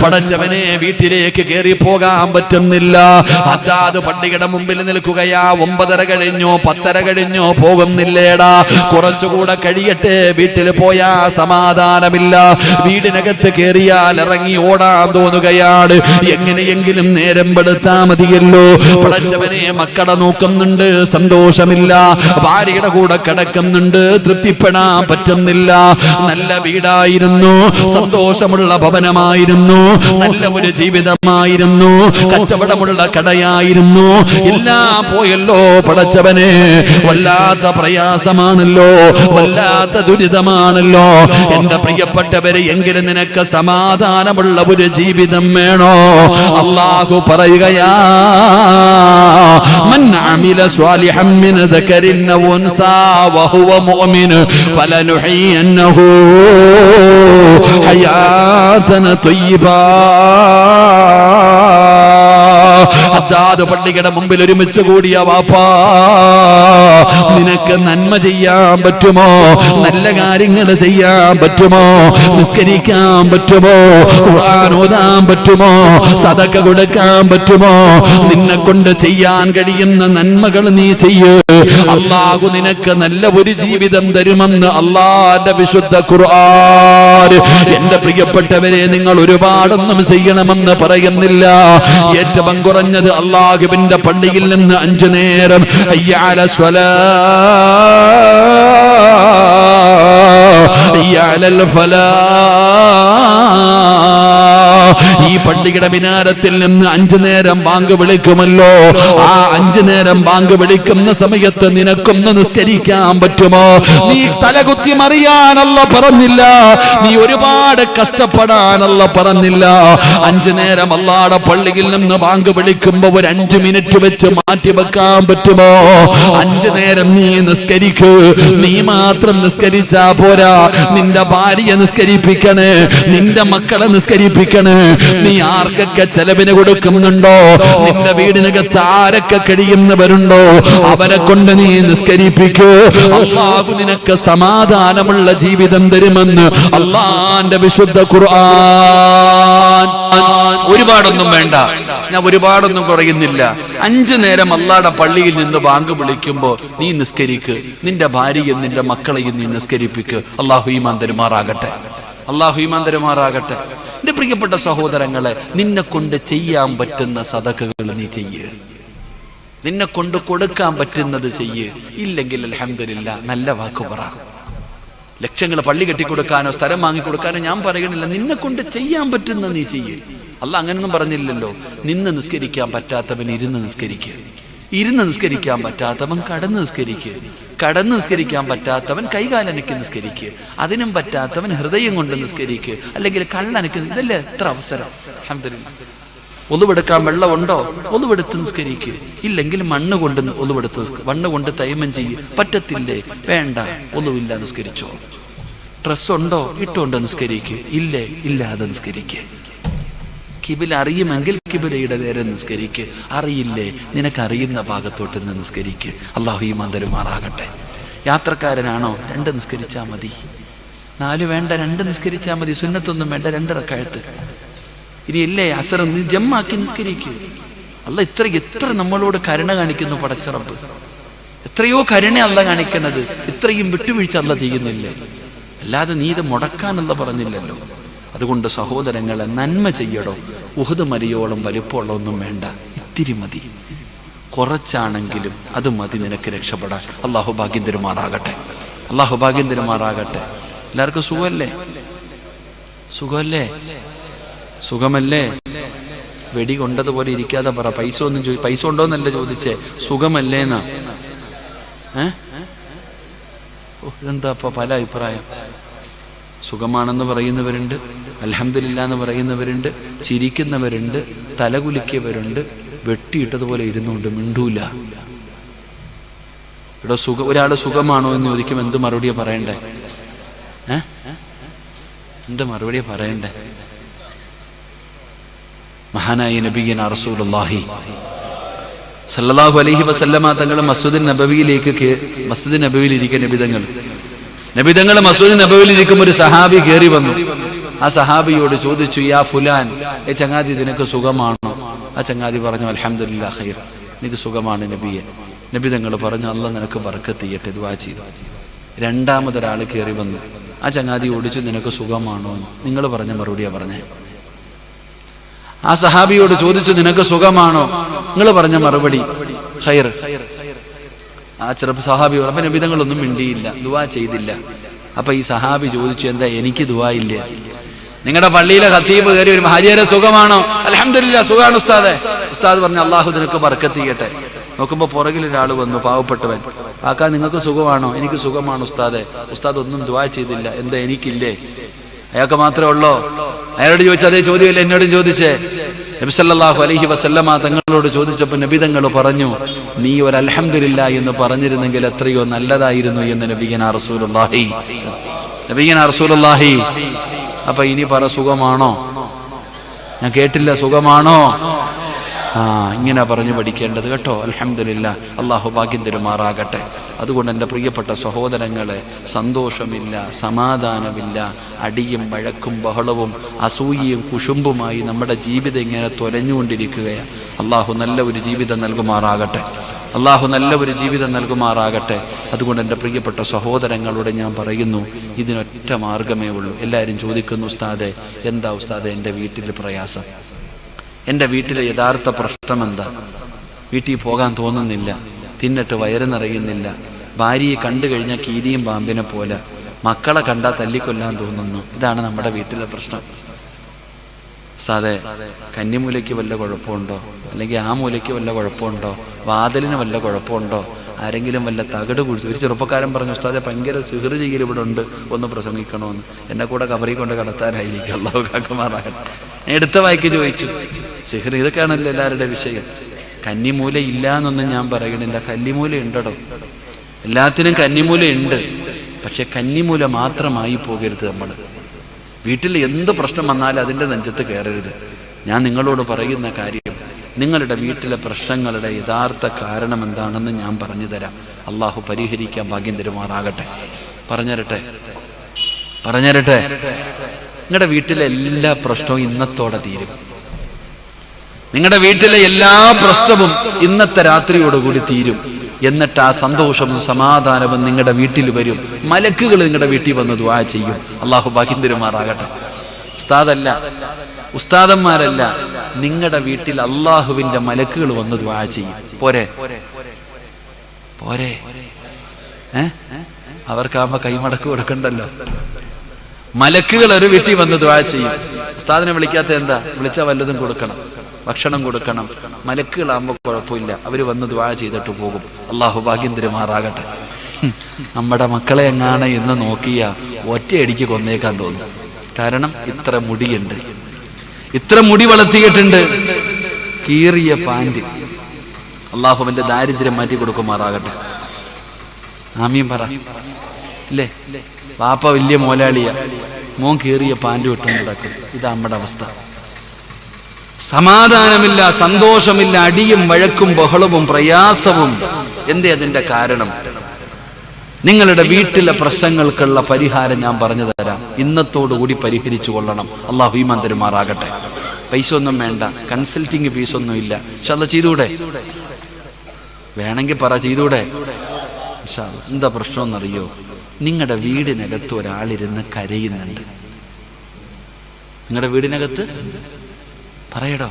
പടച്ചവനെ വീട്ടിലേക്ക് കയറി പോകാൻ പറ്റുന്നില്ല. അതാത് പള്ളിയുടെ മുമ്പിൽ നിൽക്കുകയാ, 9:30 കഴിഞ്ഞോ 10:30 കഴിഞ്ഞോ പോകുന്നില്ലേടാ, കുറച്ചുകൂടെ കഴിയട്ടെ, വീട്ടിൽ പോയാ സമാധാനമില്ല. വീടിനകത്ത് കയറിയാൽ ഇറങ്ങി ഓടാൻ തോന്നുകയാണ്. എങ്ങനെയെങ്കിലും നേരം പെടുത്താ മതിയല്ലോ. പടച്ചവനെ മക്കളെ നോക്കുന്നുണ്ട്, സന്തോഷമില്ല. ഭാര്യയുടെ കൂടെ കിടക്കുന്നുണ്ട്, തൃപ്തിപ്പെടാൻ പറ്റുന്നില്ല. നല്ല വീടായിരുന്നു, സന്തോഷമുള്ള ഭവനമായിരുന്നു, നല്ല ഒരു ജീവിതമായിരുന്നു, കച്ചവടമുള്ള കടയായിരുന്നു, എല്ലാം പോയല്ലോ പടച്ചവനെ. വല്ലാത്ത പ്രയാസമാണല്ലോ, വല്ലാത്ത ദുരിതമാണല്ലോ. എന്റെ പ്രിയപ്പെട്ടവരെ, എങ്കിലും നിനക്ക് സമാധാനമുള്ള ഒരു ജീവിതം വേണോ? അല്ലാഹു പറയുകയാ, മൻ അമില സ്വാലിഹൻ മിൻ ദകരിൻ ഔ ഉൻസാ വഹുവ മുഅ്മിൻ ഫലനുഹിയന്നഹു ഹയാതൻ ത്വയ്യിബാ. ഹദ്ദാദ് പള്ളിയുടെ മുമ്പിൽ ഒരുമിച്ച് കൂടിയ വാപ്പാ, നിനക്ക് നന്മ ചെയ്യാൻ പറ്റുമോ? നല്ല കാര്യങ്ങൾ ചെയ്യാൻ പറ്റുമോ? നിസ്കരിക്കാൻ പറ്റുമോ? ഖുർആൻ ഓതാൻ പറ്റുമോ? സദഖ കൊടുക്കാൻ പറ്റുമോ? നിന്നെ കൊണ്ട് ചെയ്യാൻ കഴിയുന്ന നന്മകൾ നീ ചെയ്യ്. അല്ലാഹു നിനക്ക് നല്ല ഒരു ജീവിതം തരുമെന്ന് അല്ലാഹുവിന്റെ വിശുദ്ധ ഖുർആൻ. എന്റെ പ്രിയപ്പെട്ടവരെ, നിങ്ങൾ ഒരുപാടൊന്നും ചെയ്യണമെന്ന് പറയുന്നില്ല. ഏറ്റവും കുറഞ്ഞത് അല്ലാഹുവിന്റെ പള്ളിയിൽ നിന്ന് 5 നേരം ഹയ്യ അലൽ സ്വലാ, ഹയ്യ അലൽ ഫലാ, ഈ പള്ളിയുടെ മിനാരത്തിൽ നിന്ന് 5 നേരം ബാങ്ക് വിളിക്കുമല്ലോ. ആ 5 നേരം ബാങ്ക് വിളിക്കുന്ന സമയത്ത് നിനക്കൊന്ന് നിസ്കരിക്കാൻ പറ്റുമോ? നീ തലകുത്തി മറിയാനല്ല പറഞ്ഞില്ല, നീ ഒരുപാട് കഷ്ടപ്പെടാനല്ല പറഞ്ഞില്ല. 5 നേരം അല്ലാഹുവിന്റെ പള്ളിയിൽ നിന്ന് ബാങ്ക് വിളിക്കുമ്പോ ഒരു 5 മിനിറ്റ് വെച്ച് മാറ്റി വെക്കാൻ പറ്റുമോ? 5 നേരം നീ നിസ്കരിക്കൂ. നീ മാത്രം നിസ്കരിച്ചാ പോരാ, നിന്റെ ഭാര്യയെ നിസ്കരിപ്പിക്കണേ, നിന്റെ മക്കളെ നിസ്കരിപ്പിക്കണേ. നീ ആർക്കൊക്കെ ചെലവിന് കൊടുക്കുന്നുണ്ടോ, നിന്റെ വീടിനകത്ത് ആരൊക്കെ കഴിയുന്നവരുണ്ടോ, അവരെ കൊണ്ട് നീ നിസ്കരിപ്പിക്കൂ. അല്ലാഹു നിനക്ക് സമാധാനമുള്ള ജീവിതം തരുമെന്ന് അല്ലാഹുവിന്റെ വിശുദ്ധ ഖുർആൻ. ഒരുപാടൊന്നും വേണ്ട, ഞാൻ ഒരുപാടൊന്നും കുറയുന്നില്ല. 5 നേരം അല്ലാഹുവിന്റെ പള്ളിയിൽ നിന്ന് ബാങ്ക് വിളിക്കുമ്പോ നീ നിസ്കരിക്ക്, നിന്റെ ഭാര്യയും നിന്റെ മക്കളെയും നീ നിസ്കരിപ്പിക്ക്. അല്ലാഹു ഈമാൻ തരുമാറാകട്ടെ, അല്ലാഹു ഈമാൻ തരുമാറാകട്ടെ. എന്റെ പ്രിയപ്പെട്ട സഹോദരങ്ങളെ, നിന്നെ കൊണ്ട് ചെയ്യാൻ പറ്റുന്ന സദഖകൾ നീ ചെയ്യ്, നിന്നെ കൊണ്ട് കൊടുക്കാൻ പറ്റുന്നത് ചെയ്യ്. ഇല്ലെങ്കിൽ അൽഹംദുലില്ലാ, നല്ല വാക്ക് പറ. ലക്ഷങ്ങൾ പള്ളി കെട്ടിക്കൊടുക്കാനോ സ്ഥലം വാങ്ങിക്കൊടുക്കാനോ ഞാൻ പറയണില്ല, നിന്നെ കൊണ്ട് ചെയ്യാൻ പറ്റുന്ന നീ ചെയ്യ്. അല്ലാഹ് അങ്ങനൊന്നും പറഞ്ഞില്ലല്ലോ. നിന്ന് നിസ്കരിക്കാൻ പറ്റാത്തവൻ ഇരുന്ന് നിസ്കരിക്കുക, ഇരുന്ന് നിസ്കരിക്കാൻ പറ്റാത്തവൻ കടന്ന് നിസ്കരിക്കുക, കടന്ന് നിസ്കരിക്കാൻ പറ്റാത്തവൻ കൈകാലനക്ക് നിസ്കരിക്കുക, അതിനും പറ്റാത്തവൻ ഹൃദയം കൊണ്ട് നിസ്കരിക്കുക, അല്ലെങ്കിൽ കള്ളനക്ക്. ഇതല്ലേ എത്ര അവസരം. അൽഹംദുലില്ലാ. ഒളുവെടുക്കാൻ വെള്ളമുണ്ടോ? ഒളുവെടുത്ത് നിസ്കരിക്കുക. ഇല്ലെങ്കിൽ മണ്ണ് കൊണ്ട് ഒളുവെടുത്ത് മണ്ണ് കൊണ്ട് തൈമം ചെയ്യ്. പറ്റത്തില്ലേ? വേണ്ട, ഒളുവില്ല, നിസ്കരിച്ചോ. ഡ്രസ്സുണ്ടോ? ഇട്ടുകൊണ്ട് നിസ്കരിക്കുക. ഇല്ലേ? ഇല്ലാതെ നിസ്കരിക്കുക. കിബില അറിയുമെങ്കിൽ കിബിലയുടെ നേരെ നിസ്കരിക്കുക. അറിയില്ലേ? നിനക്കറിയുന്ന ഭാഗത്തോട്ട് നിന്ന് നിസ്കരിക്കുക. അല്ലാഹു ഈമാൻ തരുമാറാകട്ടെ. യാത്രക്കാരനാണോ? 2 നിസ്കരിച്ചാൽ മതി. 4 വേണ്ട, 2 നിസ്കരിച്ചാൽ മതി. സുന്നത്തൊന്നും വേണ്ട, 2 റക്അത്ത്. ഇനി ഇല്ലേ അസർ നീ ജമ്മാക്കി നിസ്കരിക്കുക. അല്ലാഹ് എത്ര നമ്മളോട് കരുണ കാണിക്കുന്നു പടച്ച റബ്ബ്. എത്രയോ കരുണ അല്ലാഹ് കാണിക്കണത്. ഇത്രയും വിട്ടുവീഴ്ച അല്ലാഹ് ചെയ്യുന്നില്ലേ? അല്ലാതെ നീ ഇത് മുടക്കാനല്ല പറഞ്ഞില്ലല്ലോ. അതുകൊണ്ട് സഹോദരങ്ങളെ, നന്മ ചെയ്യടോ. ഉഹദ് മലയോളം വലിപ്പമുള്ള ഒന്നും വേണ്ട, ഇത്തിരി മതി. കുറച്ചാണെങ്കിലും അത് മതി നിനക്ക് രക്ഷപ്പെടാൻ. അല്ലാഹു ഭാഗ്യം തരുമാറാകട്ടെ, അല്ലാഹു ഭാഗ്യം തരുമാറാകട്ടെ. എല്ലാവർക്കും സുഖമല്ലേ? സുഖമല്ലേ? സുഖമല്ലേ? വെടി കൊണ്ടതുപോലെ ഇരിക്കാതെ പറ. പൈസ ഒന്നും പൈസ ഉണ്ടോന്നല്ല ചോദിച്ചേ, സുഖമല്ലേന്നാ. ഇതെന്താ ഇപ്പൊ പല അഭിപ്രായം. സുഖമാണെന്ന് പറയുന്നവരുണ്ട്, അൽഹംദുലില്ലാ എന്ന് പറയുന്നവരുണ്ട്, ചിരിക്കുന്നവരുണ്ട്, തലകുലിക്കവരുണ്ട്, വെട്ടിയിട്ടതുപോലെ ഇരുന്നുകൊണ്ട് മിണ്ടൂല. ഇവിടെ ഒരാള് സുഖമാണോ എന്ന് ചോദിക്കും, എന്ത് മറുപടിയാ പറയണ്ടേ? എന്ത് മറുപടിയാ പറയണ്ടേ? മഹാനായ നബിയന റസൂലുള്ളാഹി സല്ലല്ലാഹു അലൈഹി വസല്ലമ തങ്ങൾ മസ്ജിദുൻ നബവിയിലേക്ക്, മസ്ജിദുൻ നബവിയിൽ ഇരിക്കുന്ന നബിതങ്ങൾ മസ്ജിദുൻ നബവിയിൽ ഇരിക്കുമ്പോൾ ഒരു സഹാബി കയറി വന്നു. ആ സഹാബിയോട് ചോദിച്ചു, യാ ഫുലാൻ, ചങ്ങാതി നിനക്ക് സുഖമാണോ? ആ ചങ്ങാതി പറഞ്ഞു, അൽഹംദുലില്ലാ ഖൈർ, എനിക്ക് സുഖമാണ് നബിയെ. നബിതങ്ങൾ പറഞ്ഞു, അല്ലാഹ് നിനക്ക് ബർക്കത്ത് ചെയ്യട്ടെ, ദുആ ചെയ്തു. രണ്ടാമതൊരാൾ കയറി വന്നു. ആ ചങ്ങാതി ഓടിച്ചു, നിനക്ക് സുഖമാണോ? നിങ്ങൾ പറഞ്ഞ മറുപടിയാ പറഞ്ഞേ. ആ സഹാബിയോട് ചോദിച്ചു, നിനക്ക് സുഖമാണോ? നിങ്ങൾ പറഞ്ഞ മറുപടി ഖൈർ. ആ ചെറുപ്പ സഹാബി, അപ്പൊ നബിതങ്ങളൊന്നും മിണ്ടിയില്ല, ദുആ ചെയ്തില്ല. അപ്പൊ ഈ സഹാബി ചോദിച്ചു, എന്താ എനിക്ക് ദുആ ഇല്ലേ? നിങ്ങളുടെ പള്ളിയിലെ ഖത്തീബ് കയറി ഒരു ഹാജിയാരെ സുഖമാണോ? അൽഹംദുലില്ലാ സുഖാണ് ഉസ്താദെ. ഉസ്താദ് പറഞ്ഞു, അള്ളാഹു നിനക്ക് ബർക്കത്ത് ചെയ്യട്ടെ. നോക്കുമ്പോ പുറകിൽ ഒരാൾ വന്നു, പാവപ്പെട്ടവൻ. ആക്കാ നിങ്ങൾക്ക് സുഖമാണോ? എനിക്ക് സുഖമാണ് ഉസ്താദെ. ഉസ്താദ് ഒന്നും ദുആ ചെയ്തില്ല. എന്താ എനിക്കില്ലേ? അയാൾക്ക് മാത്രമേ ഉള്ളോ? അയാളോട് ചോദിച്ച അതേ ചോദ്യമല്ലേ എന്നോടും ചോദിച്ചേ. നബി സല്ലല്ലാഹു അലൈഹി വസല്ലമ തങ്ങളോട് ചോദിച്ചപ്പോൾ നബി തങ്ങൾ പറഞ്ഞു, നീ ഒരു അൽഹംദുലില്ലാ എന്ന് പറഞ്ഞിരുന്നെങ്കിൽ എത്രയോ നല്ലതായിരുന്നു എന്ന് നബിയനാ റസൂലുള്ളാഹി. അപ്പൊ ഇനി പറ, സുഖമാണോ? ഞാൻ കേട്ടില്ല, സുഖമാണോ? ഇങ്ങനെ പറഞ്ഞു പഠിക്കേണ്ടത് കേട്ടോ. അൽഹംദുലില്ലാ, അള്ളാഹു ഭാഗ്യം തരുമാറാകട്ടെ. അതുകൊണ്ട് എൻ്റെ പ്രിയപ്പെട്ട സഹോദരങ്ങളെ, സന്തോഷമില്ല, സമാധാനമില്ല, അടിയും വഴക്കും ബഹളവും അസൂയയും കുശുമ്പുമായി നമ്മുടെ ജീവിതം ഇങ്ങനെ തൊലഞ്ഞുകൊണ്ടിരിക്കുകയാണ്. അള്ളാഹു നല്ല ഒരു ജീവിതം നൽകുമാറാകട്ടെ. അള്ളാഹു നല്ല ഒരു ജീവിതം നൽകുമാറാകട്ടെ. അതുകൊണ്ട് എൻ്റെ പ്രിയപ്പെട്ട സഹോദരങ്ങളോട് ഞാൻ പറയുന്നു, ഇതിനൊറ്റ മാർഗമേ ഉള്ളൂ. എല്ലാവരും ചോദിക്കുന്നു, ഉസ്താദെ എന്താ ഉസ്താദെ എൻ്റെ വീട്ടിൽ പ്രയാസം? എൻ്റെ വീട്ടിലെ യഥാർത്ഥ പ്രശ്നം എന്താ? വീട്ടിൽ പോകാൻ തോന്നുന്നില്ല, തിന്നിട്ട് വയറ് നിറയുന്നില്ല, ഭാര്യയെ കണ്ടു കഴിഞ്ഞാൽ കീരിയും പാമ്പിനെ പോലെ, മക്കളെ കണ്ടാൽ തല്ലിക്കൊല്ലാൻ തോന്നുന്നു. ഇതാണ് നമ്മുടെ വീട്ടിലെ പ്രശ്നം. ഉസ്താദെ കന്നിമൂലയ്ക്ക് വല്ല കുഴപ്പമുണ്ടോ? അല്ലെങ്കിൽ ആ മൂലയ്ക്ക് വല്ല കുഴപ്പമുണ്ടോ? വാതിലിന് വല്ല കുഴപ്പമുണ്ടോ? ആരെങ്കിലും വല്ല തകട് കുഴിച്ചു? ഒരു ചെറുപ്പക്കാരൻ പറഞ്ഞു, ഉസ്താദെ ഭയങ്കര സിഹർ ചെയ്യൽ ഇവിടെ ഉണ്ട്, ഒന്ന് പ്രസംഗിക്കണമെന്ന്. എന്നെ കൂടെ കബറി കൊണ്ട് കടത്താനായിരിക്കും. അല്ലാഹു കാക്കുമാറാകട്ടെ. എടുത്ത വായിക്ക് ചോദിച്ചു, സിഹർ ഇതൊക്കെയാണല്ലോ എല്ലാവരുടെ വിഷയം. കന്നിമൂല ഇല്ല എന്നൊന്നും ഞാൻ പറയണില്ല, കന്നിമൂല ഉണ്ടോ? എല്ലാത്തിനും കന്നിമൂല ഉണ്ട്. പക്ഷെ കന്നിമൂല മാത്രമായി പോകരുത്. നമ്മൾ വീട്ടിൽ എന്ത് പ്രശ്നം വന്നാലും അതിൻ്റെ നെഞ്ചത്ത് കയറരുത്. ഞാൻ നിങ്ങളോട് പറയുന്ന കാര്യം, നിങ്ങളുടെ വീട്ടിലെ പ്രശ്നങ്ങളുടെ യഥാർത്ഥ കാരണം എന്താണെന്ന് ഞാൻ പറഞ്ഞു തരാം. അള്ളാഹു പരിഹരിക്കാൻ ഭാഗ്യം തരുമാറാകട്ടെ. പറഞ്ഞുതരട്ടെ. നിങ്ങളുടെ വീട്ടിലെ എല്ലാ പ്രശ്നവും ഇന്നത്തോടെ തീരും. നിങ്ങളുടെ വീട്ടിലെ എല്ലാ പ്രശ്നവും ഇന്നത്തെ രാത്രിയോടുകൂടി തീരും. എന്നിട്ട് ആ സന്തോഷവും സമാധാനവും നിങ്ങളുടെ വീട്ടിൽ വരും. മലക്കുകൾ നിങ്ങളുടെ വീട്ടിൽ വന്ന് ദുആ ചെയ്യും. അള്ളാഹു ഭാഗ്യം തരുമാറാകട്ടെ. ഉസ്താദന്മാരല്ല, നിങ്ങളുടെ വീട്ടിൽ അള്ളാഹുവിന്റെ മലക്കുകൾ വന്ന് ദുആ ചെയ്യും. പോരെ? അവർക്കാവുമ്പോ കൈമടക്ക് കൊടുക്കണ്ടല്ലോ. മലക്കുകൾ ഒരു വീട്ടിൽ വന്ന് ദുആ ചെയ്യും. ഉസ്താദിനെ വിളിക്കാത്ത എന്താ? വിളിച്ചാൽ വല്ലതും കൊടുക്കണം, ഭക്ഷണം കൊടുക്കണം. മലക്കുകളാകുമ്പോൾ കുഴപ്പമില്ല, അവർ വന്ന് ദുആ ചെയ്തിട്ട് പോകും. അള്ളാഹു ഭാഗ്യം തരുമാറാകട്ടെ. നമ്മുടെ മക്കളെ എങ്ങാണ് എന്ന് നോക്കിയ ഒറ്റയടിക്ക് കൊന്നേക്കാൻ തോന്നും. കാരണം ഇത്ര മുടിയുണ്ട്, ഇത്ര മുടി വളർത്തിയിട്ടുണ്ട്, കീറിയ പാൻറ്. അള്ളാഹു അവന്റെ ദാരിദ്ര്യം മാറ്റി കൊടുക്കുമാറാകട്ടെ. ആമീൻ പറ. ഇല്ലേ? വാപ്പ വലിയ മോലാളിയ, മോൻ കീറിയ പാൻറ് ഇട്ടുകൊണ്ട് കിടക്കും. ഇതാ നമ്മുടെ അവസ്ഥ. സമാധാനമില്ല, സന്തോഷമില്ല, അടിയും വഴക്കും ബഹളവും പ്രയാസവും. എന്തേ അതിന്റെ കാരണം? നിങ്ങളുടെ വീട്ടിലെ പ്രശ്നങ്ങൾക്കുള്ള പരിഹാരം ഞാൻ പറഞ്ഞു തരാം. ഇന്നത്തോടുകൂടി പരിഹരിച്ചു കൊള്ളണം. അള്ളാഹു ഈമാൻ തരുമാറാകട്ടെ. പൈസ ഒന്നും വേണ്ട, കൺസൾട്ടിങ് ഫീസൊന്നും ഇല്ല. പക്ഷെ അത് ചെയ്തൂടെ? വേണമെങ്കിൽ പറ, ചെയ്തൂടെ? എന്താ പ്രശ്നമെന്നറിയോ? നിങ്ങളുടെ വീടിനകത്ത് ഒരാളിരുന്ന് കരയുന്നുണ്ട്. നിങ്ങളുടെ വീടിനകത്ത് പറയടോ,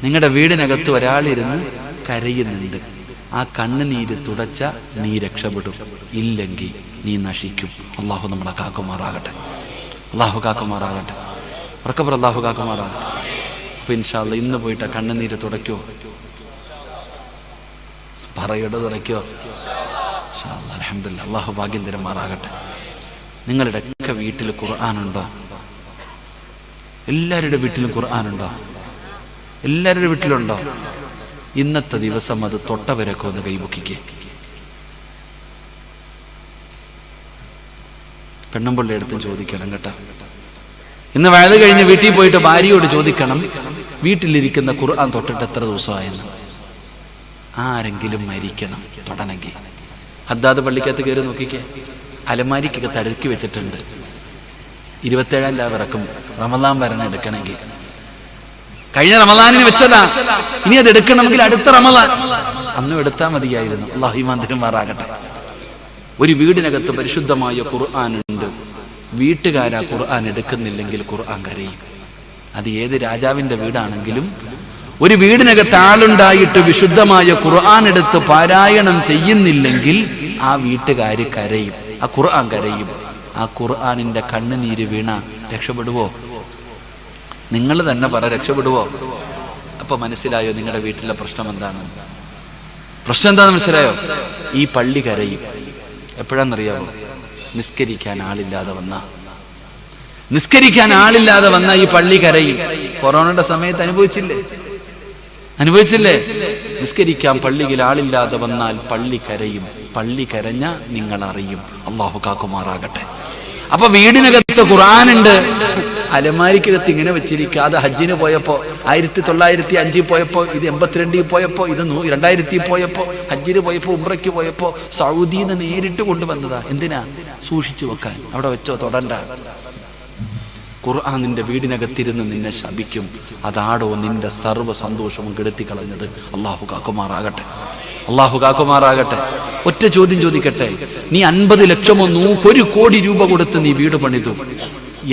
നിങ്ങളുടെ വീടിനകത്ത് ഒരാളിരുന്ന് കരയുന്നുണ്ട്. ആ കണ്ണുനീര് തുടച്ച നീ രക്ഷപ്പെടും, ഇല്ലെങ്കിൽ നീ നശിക്കും. അള്ളാഹു നമ്മളെ കാക്കുമാറാകട്ടെ. അള്ളാഹു കാക്കുമാറാകട്ടെ. ഉറക്കപ്പുറം അള്ളാഹു കാക്കുമാറാകട്ടെ. അപ്പൊ ഇൻഷാ അല്ലാഹ് ഇന്ന് പോയിട്ട് ആ കണ്ണുനീര് തുടയ്ക്കോ? പറയടോ, തുടയ്ക്കോ? അൽഹംദുലില്ലാഹ്. അള്ളാഹു ഭാഗ്യം തരുമാറാകട്ടെ. നിങ്ങളുടെ ഒക്കെ വീട്ടിൽ ഖുർആനുണ്ടോ? എല്ലാവരുടെ വീട്ടിലും ഖുർആനുണ്ടോ? എല്ലാവരുടെ വീട്ടിലുണ്ടോ? ഇന്നത്തെ ദിവസം അത് തൊട്ടവരൊക്കെ ഒന്ന് കൈപൊക്കിക്കേ. പെണ്ണുമ്പിള്ളി അടുത്തും ചോദിക്കണം കേട്ടോ. ഇന്ന് വയത് കഴിഞ്ഞ് വീട്ടിൽ പോയിട്ട് ഭാര്യയോട് ചോദിക്കണം, വീട്ടിലിരിക്കുന്ന ഖുർആൻ തൊട്ടിട്ട് എത്ര ദിവസമായെന്ന്. ആരെങ്കിലും മരിക്കണം തൊടണമെങ്കിൽ. ഹദ്ദാദ് പള്ളിക്കകത്ത് കയറി നോക്കിക്കേ, അലമാരിക്കൊക്കെ തടുക്കി വെച്ചിട്ടുണ്ട്. 27-ാം രാവ് ഇറക്കും, റമദാൻ വരണം എടുക്കണമെങ്കിൽ. കഴിഞ്ഞ റമദാനിന് വെച്ചതാ, ഇനി അത് എടുക്കണമെങ്കിൽ അടുത്ത റമദാൻ അന്നും എടുത്താൽ മതിയായിരുന്നു. അല്ലാഹു ഈമാൻ തരുമാറാകട്ടെ. ഒരു വീടിനകത്ത് പരിശുദ്ധമായ ഖുർആൻ ഉണ്ട്. വീട്ടുകാരാ ഖുർആൻ എടുക്കുന്നില്ലെങ്കിൽ ഖുർആൻ കരയും. അത് ഏത് രാജാവിന്റെ വീടാണെങ്കിലും ഒരു വീടിനകത്ത് ആളുണ്ടായിട്ട് വിശുദ്ധമായ ഖുർആൻ എടുത്ത് പാരായണം ചെയ്യുന്നില്ലെങ്കിൽ ആ വീട്ടുകാര് കരയും, ആ ഖുർആൻ കരയും. ആ ഖുർആനിന്റെ കണ്ണുനീര് വീണ രക്ഷപ്പെടുവോ? നിങ്ങൾ തന്നെ പറ, രക്ഷപ്പെടുവോ? അപ്പൊ മനസ്സിലായോ നിങ്ങളുടെ വീട്ടിലെ പ്രശ്നം എന്താണ്? പ്രശ്നം എന്താണെന്ന് മനസ്സിലായോ? ഈ പള്ളി കരയും. എപ്പോഴാണെന്നറിയാമോ? നിസ്കരിക്കാൻ ആളില്ലാതെ വന്ന ഈ പള്ളി കരയും. കൊറോണയുടെ സമയത്ത് അനുഭവിച്ചില്ലേ? നിസ്കരിക്കാൻ പള്ളിയിൽ ആളില്ലാതെ വന്നാൽ പള്ളി കരയും. പള്ളി കരഞ്ഞ നിങ്ങൾ അറിയും. അള്ളാഹു കാക്കുമാറാകട്ടെ. അപ്പൊ വീടിനകത്ത് ഖുർആനുണ്ട്, അലമാരിക്കകത്ത് ഇങ്ങനെ വെച്ചിരിക്കാതെ ഹജ്ജിന് പോയപ്പോ 1905 പോയപ്പോ, ഇത് 82 പോയപ്പോ, ഇത് 2000 പോയപ്പോ, ഹജ്ജിന് പോയപ്പോ, ഉംറയ്ക്ക് പോയപ്പോ സൗദിയിൽ നിന്ന് നേരിട്ട് കൊണ്ടുവന്നതാ. എന്തിനാ? സൂക്ഷിച്ചു വെക്കാൻ. അവിടെ വെച്ചോ, തൊടണ്ട. ഖുർആൻ നിന്റെ വീടിനകത്തിരുന്ന് നിന്നെ ശപിക്കും. അതാടോ നിന്റെ സർവ്വ സന്തോഷവും കെടുത്തി കളഞ്ഞത്. അള്ളാഹു കാക്കുമാറാകട്ടെ. ഒറ്റ ചോദ്യം ചോദിക്കട്ടെ, നീ 50 ലക്ഷമോ 1 കോടി രൂപ കൊടുത്ത് നീ വീട് പണിതു.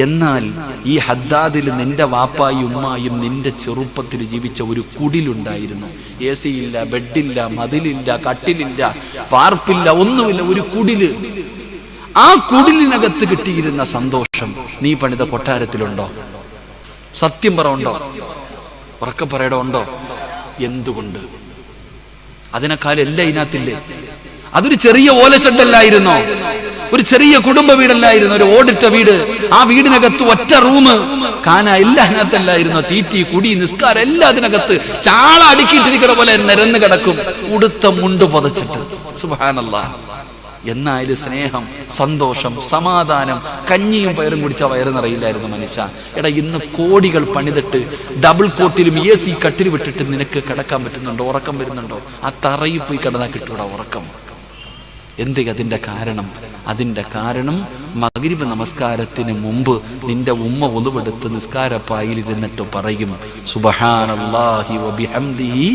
എന്നാൽ ഈ ഹദ്ദാദിൽ നിന്റെ വാപ്പായും ഉമ്മായും നിന്റെ ചെറുപ്പത്തിൽ ജീവിച്ച ഒരു കുടിലുണ്ടായിരുന്നു. AC ഇല്ല, ബെഡില്ല, മതിലില്ല, കട്ടിലില്ല, പാർപ്പില്ല, ഒന്നുമില്ല, ഒരു കുടില്. ആ കുടിലിനകത്ത് കിട്ടിയിരുന്ന സന്തോഷം നീ പണിത കൊട്ടാരത്തിലുണ്ടോ? സത്യം പറ, ഉണ്ടോ? ഉറക്കെ പറയടോ, ഉണ്ടോ? എന്തുകൊണ്ട്? അതിനേക്കാൾ എല്ലാം ഇതിനകത്തില്ലേ? അതൊരു ചെറിയ ഓലഷെഡല്ലായിരുന്നോ? ഒരു ചെറിയ കുടുംബ വീടല്ലായിരുന്നു? ഒരു ഓടിട്ട വീട്. ആ വീടിനകത്ത് ഒറ്റ റൂം, കാന എല്ലാം അതിനകത്തല്ലായിരുന്നോ? തീറ്റി, കുടി, നിസ്കാരം എല്ലാം അതിനകത്ത് ചാള അടുക്കിയിട്ടിരിക്കുന്ന പോലെ നിരന്ന് കിടക്കും, ഉടുത്ത മുണ്ട് പുതച്ചിട്ട്. സുബ്ഹാനല്ലാഹ്. എന്നാലും സ്നേഹം, സന്തോഷം, സമാധാനം, കഞ്ഞിയും പയറും കുടിച്ച വയറ് നിറയില്ലായിരുന്നു മനുഷ്യ. എടാ, ഇന്ന് കോടികൾ പണിതിട്ട് ഡബിൾ കോട്ടിലും AC കട്ടിൽ വിട്ടിട്ട് നിനക്ക് കിടക്കാൻ പറ്റുന്നുണ്ടോ? ഉറക്കം വരുന്നുണ്ടോ? ആ തറയിൽ പോയി കിടന്നാൽ കിട്ടൂടാ ഉറക്കം. എന്ത്? അതിന്റെ കാരണം മഗ്രിബ് നമസ്കാരത്തിന് മുമ്പ് നിന്റെ ഉമ്മ ഒതുവെടുത്ത് നിസ്കാരപ്പായിലിരുന്നിട്ട് പറയും, സുബ്ഹാനല്ലാഹി വബിഹംദിഹി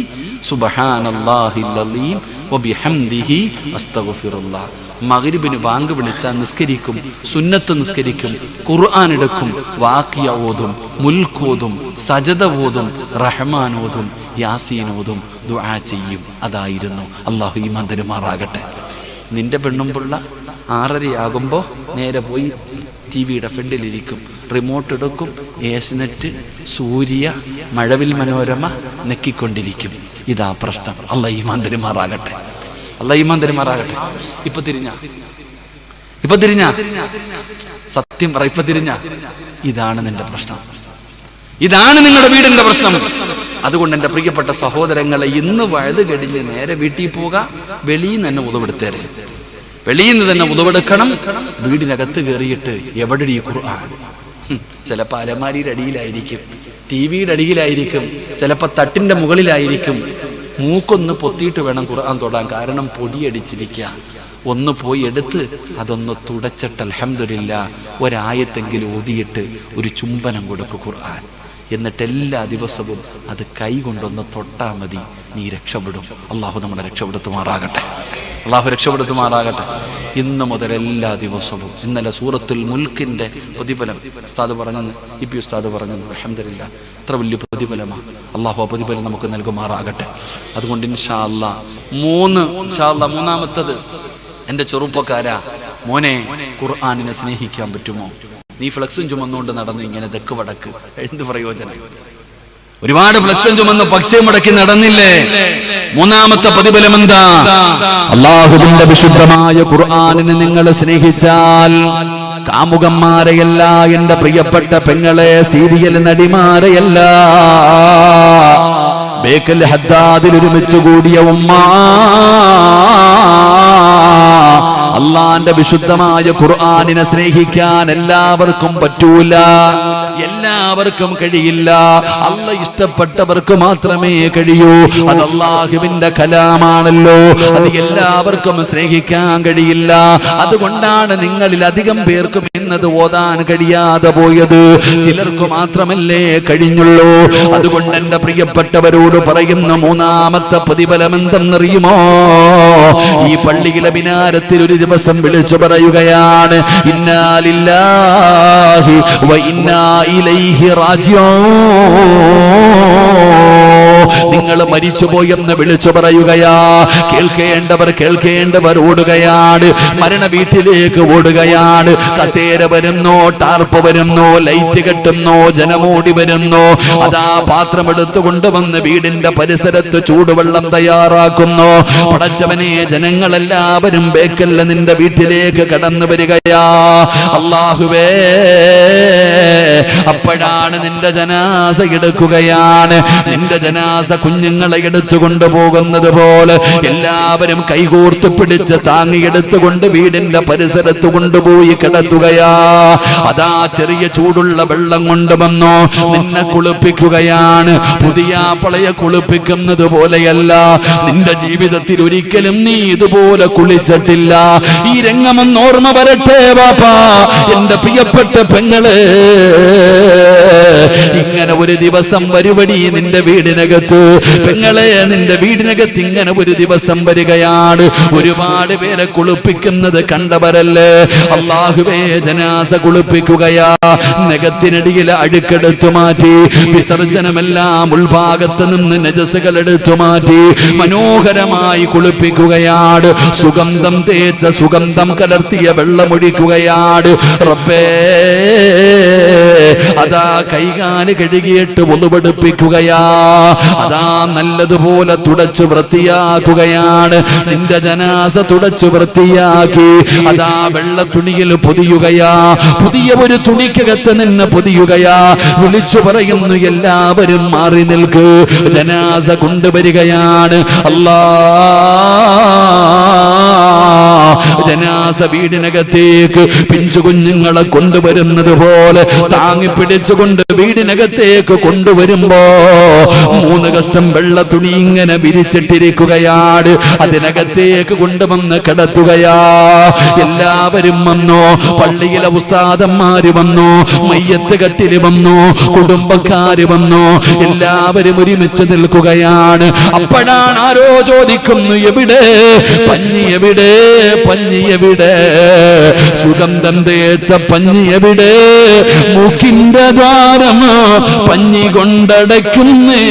സുബ്ഹാനല്ലാഹിൽ അലീം വബിഹംദിഹി അസ്തഗ്ഫിറുല്ലാഹ്. മഗ്രിബിന് ബാങ്ക് വിളിച്ചാൽ നിസ്കരിക്കും, സുന്നത്ത് നിസ്കരിക്കും, ഖുർആൻ എടുക്കും, വാഖിയ ഓതും, മുൽക്ക് ഓതും, സജദ ഓതും, റഹ്മാൻ ഓതും, യാസീൻ ഓതും, ദുആ ചെയ്യും. അതായിരുന്നു. അല്ലാഹു ഈമാൻ തരുമാറാകട്ടെ. നിന്റെ പെണ്ണുമ്പുള്ള 6:30 നേരെ പോയി TV-യുടെ ഫ്രണ്ടിലിരിക്കും, റിമോട്ട് എടുക്കും, ഏഷ്നെറ്റ്, സൂര്യ, മഴവിൽ മനോരമ നെക്കിക്കൊണ്ടിരിക്കും. ഇതാ പ്രശ്നം. അല്ലാഹു ഈമാൻ തരുമാറാകട്ടെ. ഇപ്പൊ തിരിഞ്ഞ സത്യം പറ, ഇപ്പൊ തിരിഞ്ഞ. ഇതാണ് നിന്റെ പ്രശ്നം, ഇതാണ് നിങ്ങളുടെ വീടിന്റെ പ്രശ്നം. അതുകൊണ്ട് എൻ്റെ പ്രിയപ്പെട്ട സഹോദരങ്ങളെ, ഇന്ന് വഴുത് കഴിഞ്ഞ് നേരെ വീട്ടിൽ പോക. വെളിയിൽ നിന്ന് തന്നെ ഉദവെടുക്കണം. വീടിനകത്ത് കയറിയിട്ട് എവിടെ ഈ ഖുർആൻ? ചിലപ്പോൾ അലമാരിയുടെ അടിയിലായിരിക്കും, TV-യുടെ അടിയിലായിരിക്കും, ചിലപ്പോൾ തട്ടിന്റെ മുകളിലായിരിക്കും. മൂക്കൊന്ന് പൊത്തിയിട്ട് വേണം ഖുർആൻ തൊടാൻ, കാരണം പൊടിയടിച്ചിരിക്കുക. ഒന്ന് പോയി എടുത്ത് അതൊന്ന് തുടച്ചിട്ട് അൽഹംദുലില്ലാ ഒരായത്തെങ്കിലും ഓതിയിട്ട് ഒരു ചുംബനം കൊടുക്കും ഖുർആൻ. എന്നിട്ട് എല്ലാ ദിവസവും അത് കൈ കൊണ്ടൊന്ന് തൊട്ടാ മതി, നീ രക്ഷപ്പെടും. അള്ളാഹു നമ്മളെ രക്ഷപ്പെടുത്തുമാറാകട്ടെ. ഇന്ന് മുതൽ എല്ലാ ദിവസവും, ഇന്നലെ സൂറത്തുൽ മുൽക്കിന്റെ പ്രതിഫലം ഉസ്താദ് പറഞ്ഞത്, ഉസ്താദ് പറഞ്ഞത്, അൽഹംദുലില്ലാ എത്ര വലിയ പ്രതിഫലമാണ്. അള്ളാഹു ആ പ്രതിഫലം നമുക്ക് നൽകുമാറാകട്ടെ. അതുകൊണ്ട് ഇൻഷാ അല്ലാഹ് മൂന്നാമത്തത്, എൻ്റെ ചെറുപ്പക്കാരാ, മോനെ, ഖുർആനിനെ സ്നേഹിക്കാൻ പറ്റുമോ? നീ ഫ്ലക്സും ചുമന്നുകൊണ്ട് നടന്നു ഇങ്ങനെ തെക്ക് വടക്ക്, എന്ത് പ്രയോജനം? ഒരുപാട് ഫ്ലക്സും ചുമന്ന് പക്ഷേ മുടക്കി നടന്നില്ലേ? മൂന്നാമത്തെ പ്രതിഫലം എന്താ? അല്ലാഹുവിന്റെ വിശുദ്ധമായ ഖുർആനിനെ നിങ്ങൾ സ്നേഹിച്ചാൽ, കാമുകന്മാരെയല്ല എന്റെ പ്രിയപ്പെട്ട പെങ്ങളെ, സീരിയൽ നടിമാരെയല്ല, ബേക്കൽ ഹദ്ദാദിൽ ഒരുമിച്ച് കൂടിയ ഉമ്മ, അള്ളാന്റെ വിശുദ്ധമായ ഖുർആനിനെ സ്നേഹിക്കാൻ എല്ലാവർക്കും പറ്റൂല, എല്ലാവർക്കും കഴിയില്ല. അല്ലാഹ് ഇഷ്ടപ്പെട്ടവർക്ക് മാത്രമേ കഴിയൂ. അത് അല്ലാഹുവിന്റെ കലാമാണല്ലോ, അത് എല്ലാവർക്കും സ്നേഹിക്കാൻ കഴിയില്ല. അതുകൊണ്ടാണ് നിങ്ങളിൽ അധികം പേർക്കും ഇന്നത് ഓതാൻ കഴിയാതെ പോയത്. ചിലർക്ക് മാത്രമല്ലേ കഴിഞ്ഞുള്ളൂ. അതുകൊണ്ട് എന്റെ പ്രിയപ്പെട്ടവരോട് പറയുന്ന മൂന്നാമത്തെ പ്രതിഫലം എന്തെന്നറിയുമോ? ഈ പള്ളിയിലെ മിനാരത്തിൽ ഒരു ദിവസം വിളിച്ചു പറയുകയാണ്, ഇന്നാ ലില്ലാഹി വ ഇന്നാ ഇലൈഹി നിങ്ങൾ മരിച്ചുപോയെന്ന് വിളിച്ചു പറയുകയാ. കേൾക്കേണ്ടവർ ഓടുകയാണ്, മരണ വീട്ടിലേക്ക് ഓടുകയാണ്. കസേര വരുന്നു, ടാർപ്പ് വരുന്നു, ലൈറ്റ് കെട്ടുന്നു, ജനമോടി വരുന്നു. അതാ പാത്രം എടുത്തുകൊണ്ടുവന്ന് വീടിന്റെ പരിസരത്ത് ചൂടുവെള്ളം തയ്യാറാക്കുന്നു. പടച്ചവനെ, ജനങ്ങളെല്ലാവരും ബേക്കല്ല നിന്റെ വീട്ടിലേക്ക് കടന്നു വരികയാ. അല്ലാഹുവേ, അപ്പോഴാണ് നിന്റെ ജനാസ എടുക്കുകയാണ്. നിന്റെ ജനാസ കുഞ്ഞുങ്ങളെ എടുത്തുകൊണ്ട് പോകുന്നത് പോലെ എല്ലാവരും കൈകോർത്ത് പിടിച്ച് താങ്ങിയെടുത്തുകൊണ്ട് വീടിന്റെ പരിസരത്ത് കൊണ്ടുപോയി കിടത്തുകയാ. അതാ ചെറിയ ചൂടുള്ള വെള്ളം കൊണ്ടുവന്നു നിന്നെ കുളിപ്പിക്കുകയാണ്. പുതിയ പളയെ കുളിപ്പിക്കുന്നത് പോലെയല്ല. നിന്റെ ജീവിതത്തിൽ ഒരിക്കലും നീ ഇതുപോലെ കുളിച്ചിട്ടില്ല. ഈ രംഗമെന്ന് ഓർമ്മ വരട്ടെ ബാപ്പാ, എന്റെ പ്രിയപ്പെട്ട പെങ്ങളെ. ഇങ്ങനെ ഒരു ദിവസം വരുവടി നിന്റെ വീടിനകത്ത്. പെങ്ങളെ, നിന്റെ വീടിനകത്ത് ഇങ്ങനെ ഒരു ദിവസം വരികയാണ്. ഒരുപാട് പേരെ കുളിപ്പിക്കുന്നത് കണ്ടവരല്ലേ. അല്ലാഹുവേ, ജനാസ കുളിപ്പിക്കുകയാ. നഖത്തിനടിയിൽ അഴുക്കെടുത്തു മാറ്റി, വിസർജനമെല്ലാം ഉൾഭാഗത്ത് നിന്ന് നജസുകൾ എടുത്തു മാറ്റി മനോഹരമായി കുളിപ്പിക്കുകയാണ്. സുഗന്ധം തേച്ച, സുഗന്ധം കലർത്തിയ വെള്ളമൊഴിക്കുകയാണ്. റബ്ബേ, അതാ കൈകാല് കഴുകിയിട്ട് ഒന്നുപെടുപ്പിക്കുകയാ. അതാ നല്ലതുപോലെ തുടച്ചു വൃത്തിയാക്കുകയാണ്. നിന്റെ ജനാസ തുടച്ചു വൃത്തിയാക്കി അതാ വെള്ള തുണിയിൽ പൊതിയുകയാ. പുതിയ ഒരു തുണിക്കകത്ത് നിന്ന് പൊതിയുകയാ. വിളിച്ചു പറയുന്നു, എല്ലാവരും മാറി നിൽക്ക്, ജനാസ കൊണ്ടുവരികയാണ്. അല്ലാ, ജനാസ വീടിനകത്തേക്ക് പിഞ്ചു കുഞ്ഞുങ്ങളെ കൊണ്ടുവരുന്നത് പോലെ താങ്ങി പിടിച്ചുകൊണ്ട് വീടിനകത്തേക്ക് കൊണ്ടുവരുമ്പോ 3 കഷ്ടം വെള്ള തുണി ഇങ്ങനെ വിരിച്ചിട്ടിരിക്കുകയാണ്. അതിനകത്തേക്ക് കൊണ്ടുവന്ന് കിടത്തുകയാ. എല്ലാവരും വന്നു, പള്ളിയിലെ ഉസ്താദന്മാര് വന്നു, മയ്യത്ത് കട്ടില് വന്നു, കുടുംബക്കാര് വന്നു, എല്ലാവരും ഒരുമിച്ച് നിൽക്കുകയാണ്. അപ്പോഴാണ് ആരോ ചോദിക്കുന്നു, എവിടെ പഞ്ഞി, എവിടെ പഞ്ഞി, എവിടെ സുഗന്ധം തേച്ച പഞ്ഞി, എവിടെ മൂക്കിന്റെ ദ്വാരം പഞ്ഞി കൊണ്ടടയ്ക്കുന്നേ.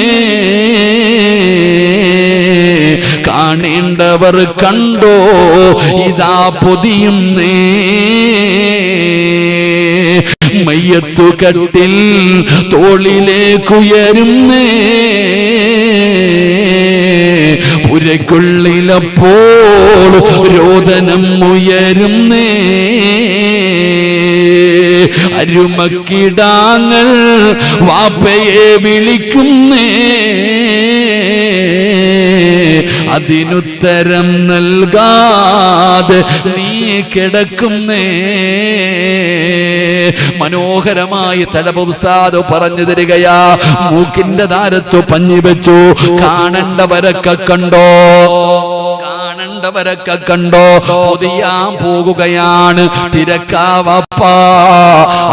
കാണേണ്ടവർ കണ്ടോ, ഇതാ പൊതിയുന്നേ. മയ്യത്തു കട്ടിൽ തോളിലേക്കുയരുന്നേ. പുരയ്ക്കുള്ളിലപ്പോൾ രോദനം ഉയരുന്നേ. അരുമക്കിടാങ്ങൾ വാപ്പയെ വിളിക്കുന്നേ. അതിനുത്തരം നൽകാതെ നീ കിടക്കുന്നേ. മനോഹരമായി തലബ ഉസ്താദ് പറഞ്ഞു തരികയാ. മൂക്കിന്റെ ധാരത്തു പഞ്ഞി വെച്ചു. കാണേണ്ടവരൊക്കെ കണ്ടോ, കാണേണ്ടവരൊക്കെ കണ്ടോ. പൊതിയാൻ പോകുകയാണ്. തിരക്കാവപ്പാ,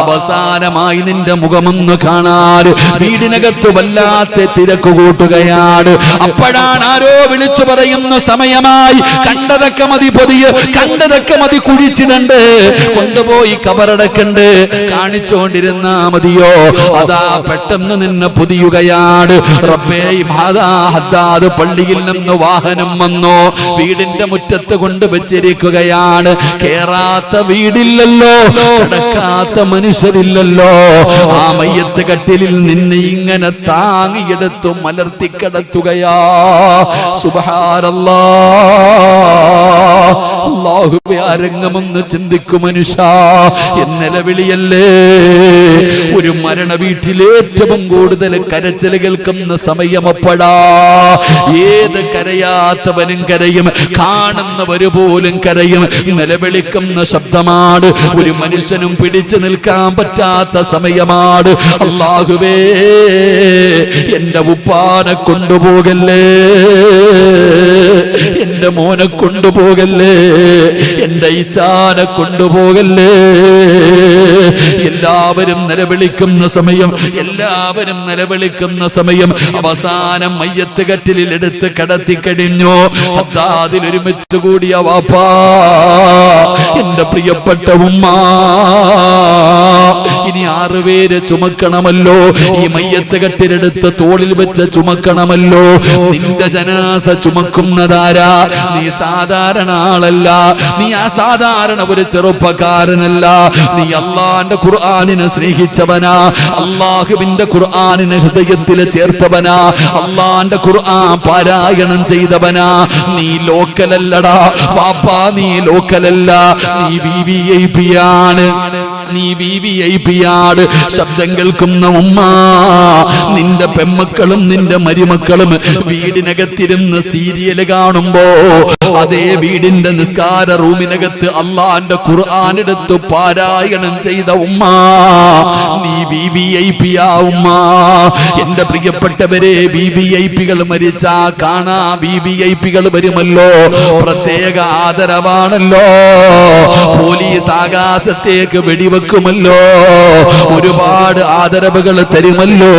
അവസാനമായി നിന്റെ മുഖമൊന്ന് കാണാൻ വീടിനകത്ത് വല്ലാത്ത തിരക്ക് കൂട്ടുകയാണ്. അപ്പോഴാണ് ആരോ വിളിച്ചു പറയുന്ന സമയമായി. കണ്ടതൊക്കെ മതി പൊതിയ്, കണ്ടതൊക്കെ മതി കുഴിച്ചിടണ്ട്, കൊണ്ടുപോയി കബറടക്കണ്ട്, കാണിച്ചോണ്ടിരുന്നാ മതിയോ? അതാ പെട്ടെന്ന് നിന്നെ പൊതിയുകയാണ്. റബ്ബേ, ഹദ്ദാദ് പള്ളിയിൽ നിന്ന് വാഹനം വന്നു, വീടിന്റെ മുറ്റത്ത് കൊണ്ടുവച്ചിരിക്കുകയാണ്. കേറാത്ത വീടില്ലല്ലോ, കിടക്കാത്ത മനുഷ്യരില്ലല്ലോ. ആ മയ്യത്ത് കട്ടിലിൽ നിന്നെ ഇങ്ങനെ താങ്ങിയെടുത്തു മലർത്തി കിടത്തുകയാ. സുബ്ഹാനല്ലാഹ്. അല്ലാഹുവേ, ആ രംഗമൊന്ന് ചിന്തിക്കും മനുഷ്യ. നിലവിളിയല്ലേ. ഒരു മരണ വീട്ടിൽ ഏറ്റവും കൂടുതൽ കരച്ചിൽ കേൾക്കുന്ന സമയമപ്പോഴാ. ഏത് കരയാത്തവനും കരയും, കാണുന്നവര് പോലും കരയും. നിലവിളിക്കുന്ന ശബ്ദമാണ്. ഒരു മനുഷ്യനും പിടിച്ചു നിൽക്കാൻ പറ്റാത്ത സമയമാണ്. അല്ലാഹുവേ, എന്റെ ഉപ്പാനെ കൊണ്ടുപോകല്ലേ. എന്റെ മോനെ കൊണ്ടുപോകല്ലേ, എന്റെ ഇച്ചാനെ കൊണ്ടുപോകല്ലേ. എല്ലാവരും നിലവിളിക്കുന്ന സമയം, എല്ലാവരും നിലവിളിക്കുന്ന സമയം അവസാനം മയ്യത്ത് കട്ടിലിൽ എടുത്ത് കടത്തിക്കഴിഞ്ഞു. അതിൽ ഒരുമിച്ച് കൂടിയ വാപ്പാ, എന്റെ പ്രിയപ്പെട്ട ഉമ്മ, ഇനി 6 പേര് ചുമക്കണമല്ലോ. ഈ മയ്യത്ത് കട്ടിലെടുത്ത് തോളിൽ വെച്ച് ചുമക്കണമല്ലോ. നിന്റെ ജനാസ ചുമക്കുന്നതാരാ? നീ സാധാരണ ആളല്ല, നീ അസാധാരണ ഒരു ചെറുപ്പക്കാരനല്ല. നീ അള്ളാന്റെ ഖുർആനിനെ സ്നേഹിച്ചവനാ, അള്ളാഹുവിന്റെ ഖുർആനിനെ ഹൃദയത്തിൽ ചേർത്തവനാ, അള്ളാന്റെ ഖുർആൻ പാരായണം ചെയ്തവനാ. നീ ലോക്കലല്ലടാ പാപ്പാ, നീ ലോക്കലല്ല, നീ VVIP ആണ്, നീ VVIP ആണ്. ശബ്ദം കേൾക്കുന്ന ഉമ്മ, നിന്റെ പെമ്മക്കളും നിന്റെ മരുമക്കളും വീടിനകത്തിരുന്ന് സീരിയൽ കാണുമ്പോ അതേ വീടിന്റെ നിസ്കാര റൂമിനകത്ത് അള്ളാന്റെ ഖുർആൻ എടുത്ത് പാരായണം ചെയ്ത ഉമ്മ, നീ VVIP ആ ഉമ്മ. എന്റെ പ്രിയപ്പെട്ടവരെ, VVIPകൾ മരിച്ചാ കാണാ VVIPകൾ വരുമല്ലോ, പ്രത്യേക ആദരവാണല്ലോ. പോലീസ് ആകാശത്തേക്ക് വെടിവെക്കുമല്ലോ, ഒരുപാട് ആദരവുകൾ തരുമല്ലോ.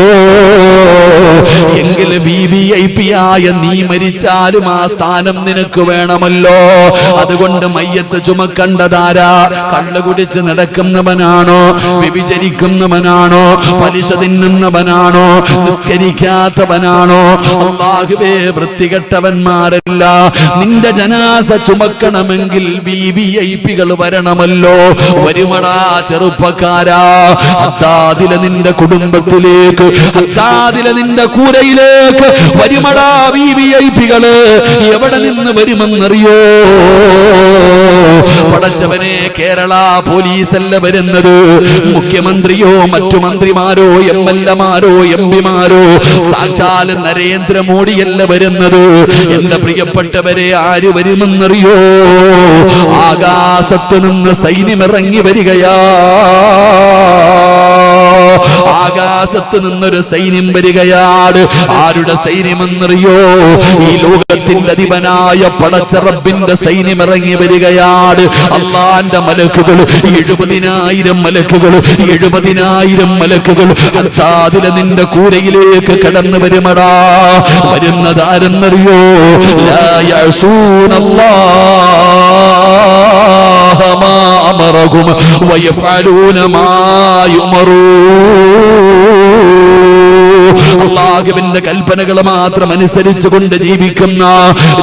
എങ്കിൽ VVIP ആയ നീ മരിച്ചാലും ആ സ്ഥാനം നിനക്ക് വേണമല്ലോ. അതുകൊണ്ട് മയ്യത്ത് ചുമക്കണ്ടതാരാ? കള്ളു കുടിച്ച് നടക്കുന്നവനാണോ? വ്യഭിചരിക്കുന്നവനാണോ? പലിശ തിന്നുന്നവനാണോ? നിസ്കരിക്കാത്തവനാണോ? അല്ലാഹുവേ, വൃത്തികെട്ടവന്മാരല്ല. നിന്റെ ജനാസ ചുമക്കണമെങ്കിൽ VVIPകൾ വരണമല്ലോ. വരുമടാ ചെറുപ്പക്കാരാ, അത്താദിലെ നിന്റെ കുടുംബത്തിലേക്ക്, അത്താദിലെ നിന്റെ കൂരയിലേക്ക് വരുമടാ VVIPകള്. എവിടെ നിന്ന് വരുമെന്നറിയോ? പടച്ചവനെ, കേരള പോലീസല്ല വരുന്നത്, മുഖ്യമന്ത്രിയോ മറ്റു മന്ത്രിമാരോ MLAമാരോ MP മാരോ സാക്ഷാൽ നരേന്ദ്രമോദിയല്ല വരുന്നത്. എന്റെ പ്രിയപ്പെട്ടവരെ, ആര് വരുമെന്നറിയോ? ആകാശത്ത് നിന്ന് സൈന്യമിറങ്ങി വരികയാ, ആകാശത്ത് നിന്നൊരു സൈന്യം വരികയാണ്. ആരുടെ സൈന്യമെന്നറിയോ? ഈ ലോകത്തിന്റെ അധിപനായ പടച്ച റബ്ബിന്റെ സൈന്യം ഇറങ്ങി വരികയാണ്. അള്ളാന്റെ മലക്കുകൾ, 70,000 മലക്കുകൾ, 70,000 മലക്കുകൾ അതിലെ നിന്റെ കൂരയിലേക്ക് കടന്നു വരുമടാ. വരുന്നതാരെന്നറിയോ? ലാ യഅസൂനല്ലാഹ മാ അമറഹും വയഫഅലൂന മാ യുമറൂൻ. അല്ലാഹുവിന്റെ കൽപ്പനകൾ മാത്രം അനുസരിച്ചുകൊണ്ട് ജീവിക്കുന്ന,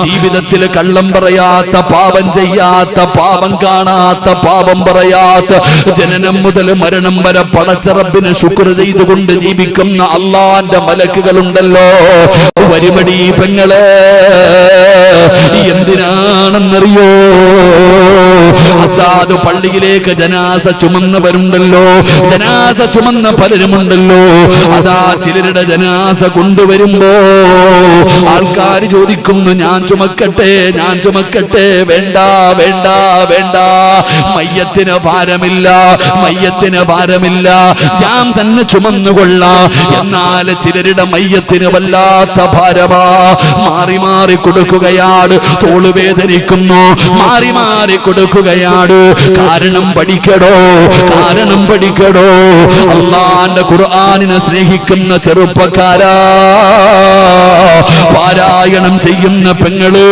ജീവിതത്തിൽ കള്ളം പറയാത്ത, പാപം ചെയ്യാത്ത, പാപം കാണാത്ത, പാപം പറയാത്ത, ജനനം മുതൽ മരണം വരെ പടച്ച റബ്ബിനെ ശുക്ർ ചെയ്തുകൊണ്ട് ജീവിക്കുന്ന അള്ളാന്റെ മലക്കുകളുണ്ടല്ലോ. വരുമടി പെങ്ങളെ, എന്തിനാണെന്നറിയോ? അതാത് പള്ളിയിലേക്ക് ജനാസ ചുമന്നവരുണ്ടല്ലോ, ജനാസ ചുമന്ന പലരുമുണ്ടല്ലോ. അതാ ചിലരുടെ ജനാസ കൊണ്ടുവരുമ്പോ ആൾക്കാർ ചോദിക്കുന്നു, ഞാൻ ചുമക്കട്ടെ, ഞാൻ ചുമക്കട്ടെ? വേണ്ട, വേണ്ട, വേണ്ട. മയ്യത്തിന് ഭാരമില്ല, മയ്യത്തിന് ഭാരമില്ല, ഞാൻ തന്നെ ചുമന്നുകൊള്ളാം. എന്നാൽ ചിലരുടെ മയ്യത്തിന് വല്ലാത്ത ഭാരമാ. മാറി മാറി കൊടുക്കുകയാണ്, തോളുവേദനിക്കുന്നു, മാറി മാറി കൊടുക്കുകയാണ്. കാരണം പഠിക്കടോ, കാരണം പഠിക്കടോ. അള്ളാന്റെ ഖുർആനിനെ സ്നേഹിക്കുന്ന ചെറുപ്പക്കാരാ, പാരായണം ചെയ്യുന്ന പെങ്ങള്,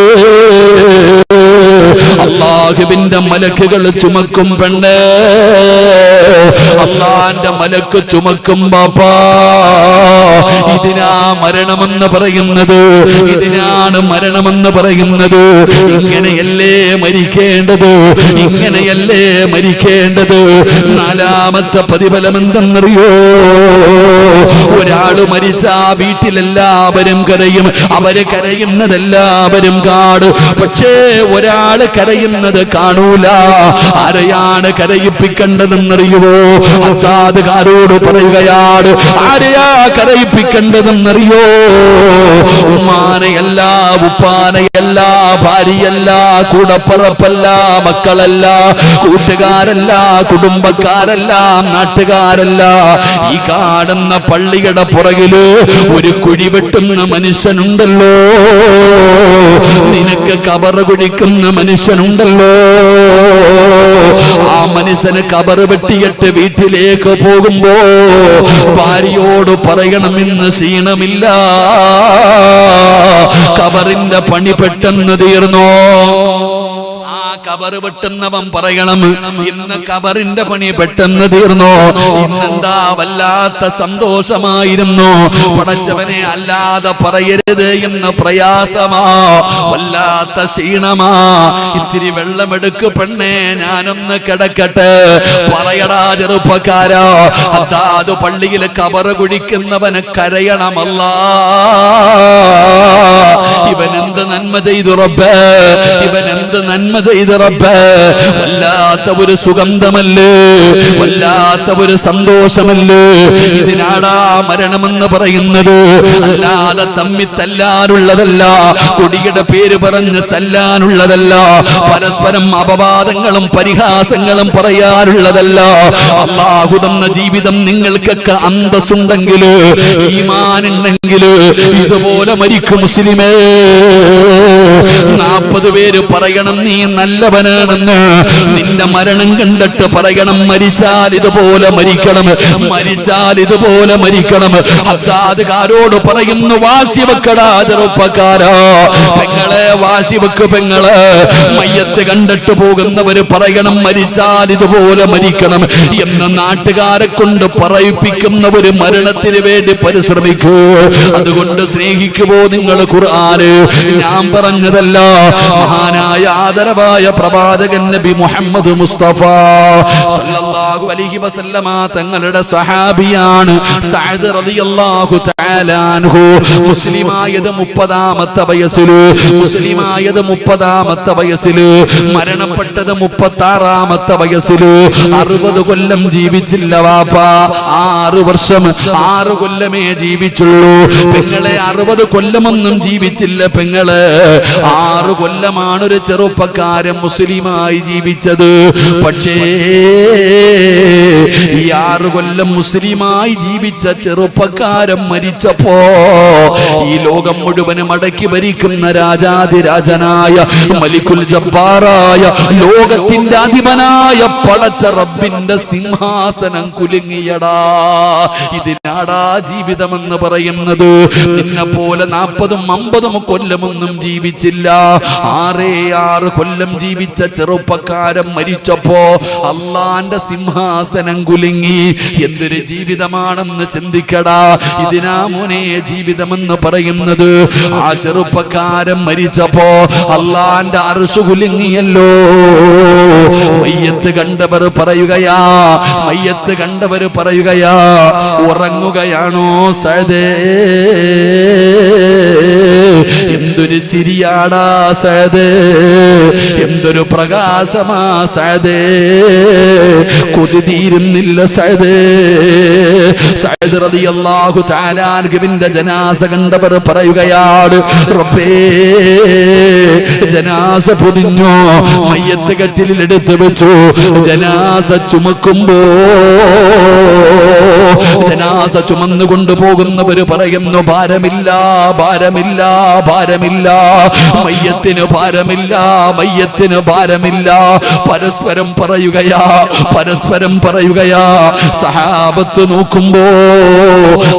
അള്ളാഹുവിന്റെ മലക്കുകൾ ചുമക്കും പെണ്ണ്, അള്ളാന്റെ മലക്ക് ചുമക്കും ബാപ്പാ. ഇതിനാ മരണമെന്ന് പറയുന്നത്, ഇതിനാണ് മരണമെന്ന് പറയുന്നത്. ഇങ്ങനെയല്ലേ മരിക്കേണ്ടത്, ഇങ്ങനെയല്ലേ മരിക്കേണ്ടത്. നാലാമത്തെ പ്രതിഫലം എന്തെന്നറിയോ? ഒരാള് മരിച്ചാ വീട്ടിലെല്ലാവരും കരയും, അവര് കരയുന്നതെല്ലാവരും കാണും. പക്ഷേ ഒരാള് കരയുന്നത് കാണൂല. ആരെയാണ് കരയിപ്പിക്കേണ്ടതെന്നറിയുവോ? അത്താതുകാരോട് പറയുകയാണ്, ആരെയാ കരയിപ്പിക്കേണ്ടതെന്നറിയോ? ഉമ്മാനയല്ല, ഉപ്പാനയല്ല, ഭാര്യയല്ല, കൂടപ്പറപ്പല്ല, മക്കളല്ല, കൂട്ടുകാരല്ല, കുടുംബക്കാരല്ല, നാട്ടുകാരല്ല. ഈ കാണുന്ന പള്ളി പള്ളിയുടെ പുറകില് ഒരു കുഴി വെട്ടുന്ന മനുഷ്യനുണ്ടല്ലോ, നിനക്ക് കബറ് കുഴിക്കുന്ന മനുഷ്യനുണ്ടല്ലോ, ആ മനുഷ്യന് കബറ് വെട്ടിയിട്ട് വീട്ടിലേക്ക് പോകുമ്പോ ഭാര്യയോട് പറയണമെന്ന് ക്ഷീണമില്ല, കബറിന്റെ പണി പെട്ടെന്ന് തീർന്നോ. കബറ് വെട്ടുന്നവൻ പറയണം, ഇന്ന് കബറിന്റെ പണി പെട്ടെന്ന് തീർന്നോ, ഇന്നെന്താ വല്ലാത്ത സന്തോഷമായിരുന്നു, പടച്ചവനെ അല്ലാതെ പറയരുത് എന്ന് പ്രയാസമാ, വല്ലാത്ത ക്ഷീണമാ, ഇത്തിരി വെള്ളമെടുക്ക് പെണ്ണേ ഞാനൊന്ന് കിടക്കട്ടെ. പറയടാ ചെറുപ്പക്കാരാ, അതാത് പള്ളിയിൽ കബറ് കുഴിക്കുന്നവന് കരയണമല്ല, ഇവനെന്ത് നന്മ ചെയ്തു റബ്ബേ, ഇവനെന്ത് നന്മ ചെയ്തു റബ്ബേ. വല്ലാത്ത ഒരു സുഗന്ധമല്ലേ, വല്ലാത്ത ഒരു സന്തോഷമല്ലേ. ഇതിനാടാ മരണമെന്ന് പറയുന്നത്, അല്ലാതെ തമ്മി തല്ലാനുള്ളതല്ല, കൊടിയുടെ പേര് പറഞ്ഞ് തല്ലാനുള്ളതല്ല, പരസ്പരം അപവാദങ്ങളും പരിഹാസങ്ങളും പറയാനുള്ളതല്ല. അല്ലാഹു തന്ന ജീവിതം നിങ്ങൾക്കൊക്കെ അന്തസ്സുണ്ടെങ്കിൽ, ഈമാനുണ്ടെങ്കിൽ ഇതുപോലെ മരിക്കും മുസ്ലിമേ. 40 പേര് പറയണം നീ നല്ലവനാണെന്ന്, നിന്റെ മരണം കണ്ടിട്ട് പറയണം മരിച്ചാൽ ഇതുപോലെ മരിക്കണം, മരിച്ചാൽ ഇതുപോലെ മരിക്കണം. ഹദ്ദാദ്കാരോട് പറയുന്നു, വാശി വെക്കടാ ചെറുപ്പക്കാരാ, പെങ്ങളെ വാശി വെക്ക് പെങ്ങളെ. മയ്യത്ത് കണ്ടിട്ട് പോകുന്നവര് പറയണം മരിച്ചാൽ ഇതുപോലെ മരിക്കണം എന്ന് നാട്ടുകാരെ കൊണ്ട് പറയിപ്പിക്കുന്ന ഒരു മരണത്തിന് വേണ്ടി പരിശ്രമിക്കൂ. അതുകൊണ്ട് സ്നേഹിക്കുമോ നിങ്ങൾ ഖുർആന്? ഞാൻ പറഞ്ഞതല്ല, മഹാനായ ആദരവായ പ്രവാചകൻ നബി മുഹമ്മദ് മുസ്തഫ സല്ലല്ലാഹു അലൈഹി വസല്ലമ തങ്ങളുടെ സ്വഹാബിയാണ് സഅദ് റളിയല്ലാഹു തആല അൻഹു. മുസ്ലിമായത് 30ാമത്തെ വയസ്സില്, മുസ്ലിമായത് 30ാമത്തെ വയസ്സില്, മരണപ്പെട്ടത് 36ാമത്തെ വയസ്സില്. 60 കൊല്ലം ജീവിച്ചില്ല വാപ്പ, 6 വർഷം 6 കൊല്ലമേ ജീവിച്ചുള്ളൂ പെങ്ങളെ. 60 കൊല്ലമൊന്നും ജീവിച്ചില്ല പെങ്ങളെ, 6 കൊല്ലമാണ് ഒരു ചെറുപ്പക്കാരൻ മുസ്ലിമായി ജീവിച്ചത്. പക്ഷേ ഈ 6 കൊല്ലം മുസ്ലിമായി ജീവിച്ച ചെറുപ്പക്കാരൻ മരിച്ചപ്പോ ഈ ലോകം മുഴുവനും അടക്കി ഭരിക്കുന്ന രാജാതിരാജനായ മലിക്കുൽ ജബ്ബാറായ ലോകത്തിന്റെ അധിപനായ പടച്ച റബ്ബിന്റെ സിംഹാസനം കുലുങ്ങിയടാ. ഇതിനാടാ ജീവിതമെന്ന് പറയുന്നത്. നിന്നെ പോലെ 40ഉം 50ഉം കൊല്ലമൊന്നും ജീവിച്ചില്ല, 6 കൊല്ലം ജീവിച്ച ചെറുപ്പക്കാരൻ മരിച്ചപ്പോ അള്ളാന്റെ സിംഹാസനം കുലുങ്ങി. എന്തൊരു ജീവിതമാണെന്ന് ചിന്തിക്കടാ. ഇതിനാ മോനെ ജീവിതമെന്ന് പറയുന്നത്. ആ ചെറുപ്പക്കാരൻ മരിച്ചപ്പോ അള്ളാന്റെ അർശ് കുലുങ്ങിയല്ലോ. മയ്യത്ത് കണ്ടവർ പറയുകയാ, മയ്യത്ത് കണ്ടവർ പറയുകയാ, ഉറങ്ങുകയാണോ സഅദേ? എന്തൊരു ചിരിയാടാ സഅദേ, എന്തൊരു പ്രകാശമാ സഅദേ, കൊതി തീരുന്നില്ല സഅദേ. സഅദ് റളിയല്ലാഹു തആല അൻഹുവിന്റെ ജനാസ കണ്ടവർ പറയുകയാണ്, റബ്ബേ ജനാസ പൊതിഞ്ഞോ, മയ്യത്ത് കട്ടിലിൽ എടുത്തു വെച്ചു. ജനാസ ചുമക്കുമ്പോ, ജനാസ ചുമന്നു കൊണ്ടുപോകുന്നവര് പറയുന്നു, ഭാരമില്ല ഭാരമില്ല ഭാരമില്ല, മയ്യത്തിന് ഭാരമില്ല മയ്യത്തിന് ഭാരമില്ല. പരസ്പരം പറയുകയാ, പരസ്പരം പറയുകയാ. സഹാബത്ത് നോക്കുമ്പോ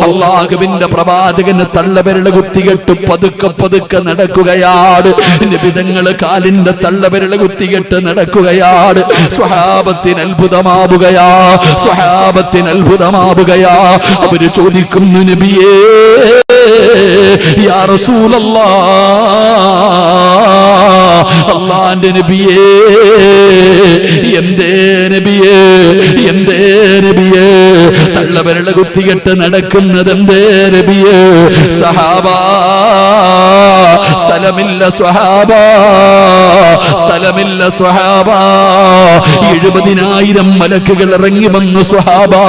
അല്ലാഹുവിന്റെ പ്രവാചകന് തള്ളവിരൽ കുത്തികെട്ട് പതുക്കെ പതുക്കെ നടക്കുകയാണ്. നിബിധങ്ങൾ കാലിന്റെ തള്ളവിരൽ കുത്തികെട്ട് നടക്കുകയാണ്. സ്വഹാബത്തിന് അത്ഭുതമാവുകയാ, സ്വഹാബത്തിന് അത്ഭുതമാവുകയാ. അവര് ചോദിക്കുന്നു, നബിയേ യാ റസൂലല്ലാഹ്, അല്ലാഹുവിന്റെ നബിയേ, എന്തേ നബിയേ, എന്തേ നബിയേ തള്ളവിരൽ കുത്തികെട്ട് നടക്കുന്നത് എന്തേ നബിയേ? സഹാബാ സ്ഥലമില്ല സ്വഹാബാ, സ്ഥലമില്ല സ്വഹാബാ. 70,000 മലക്കുകൾ ഇറങ്ങി വന്നു സ്വഹാബാ.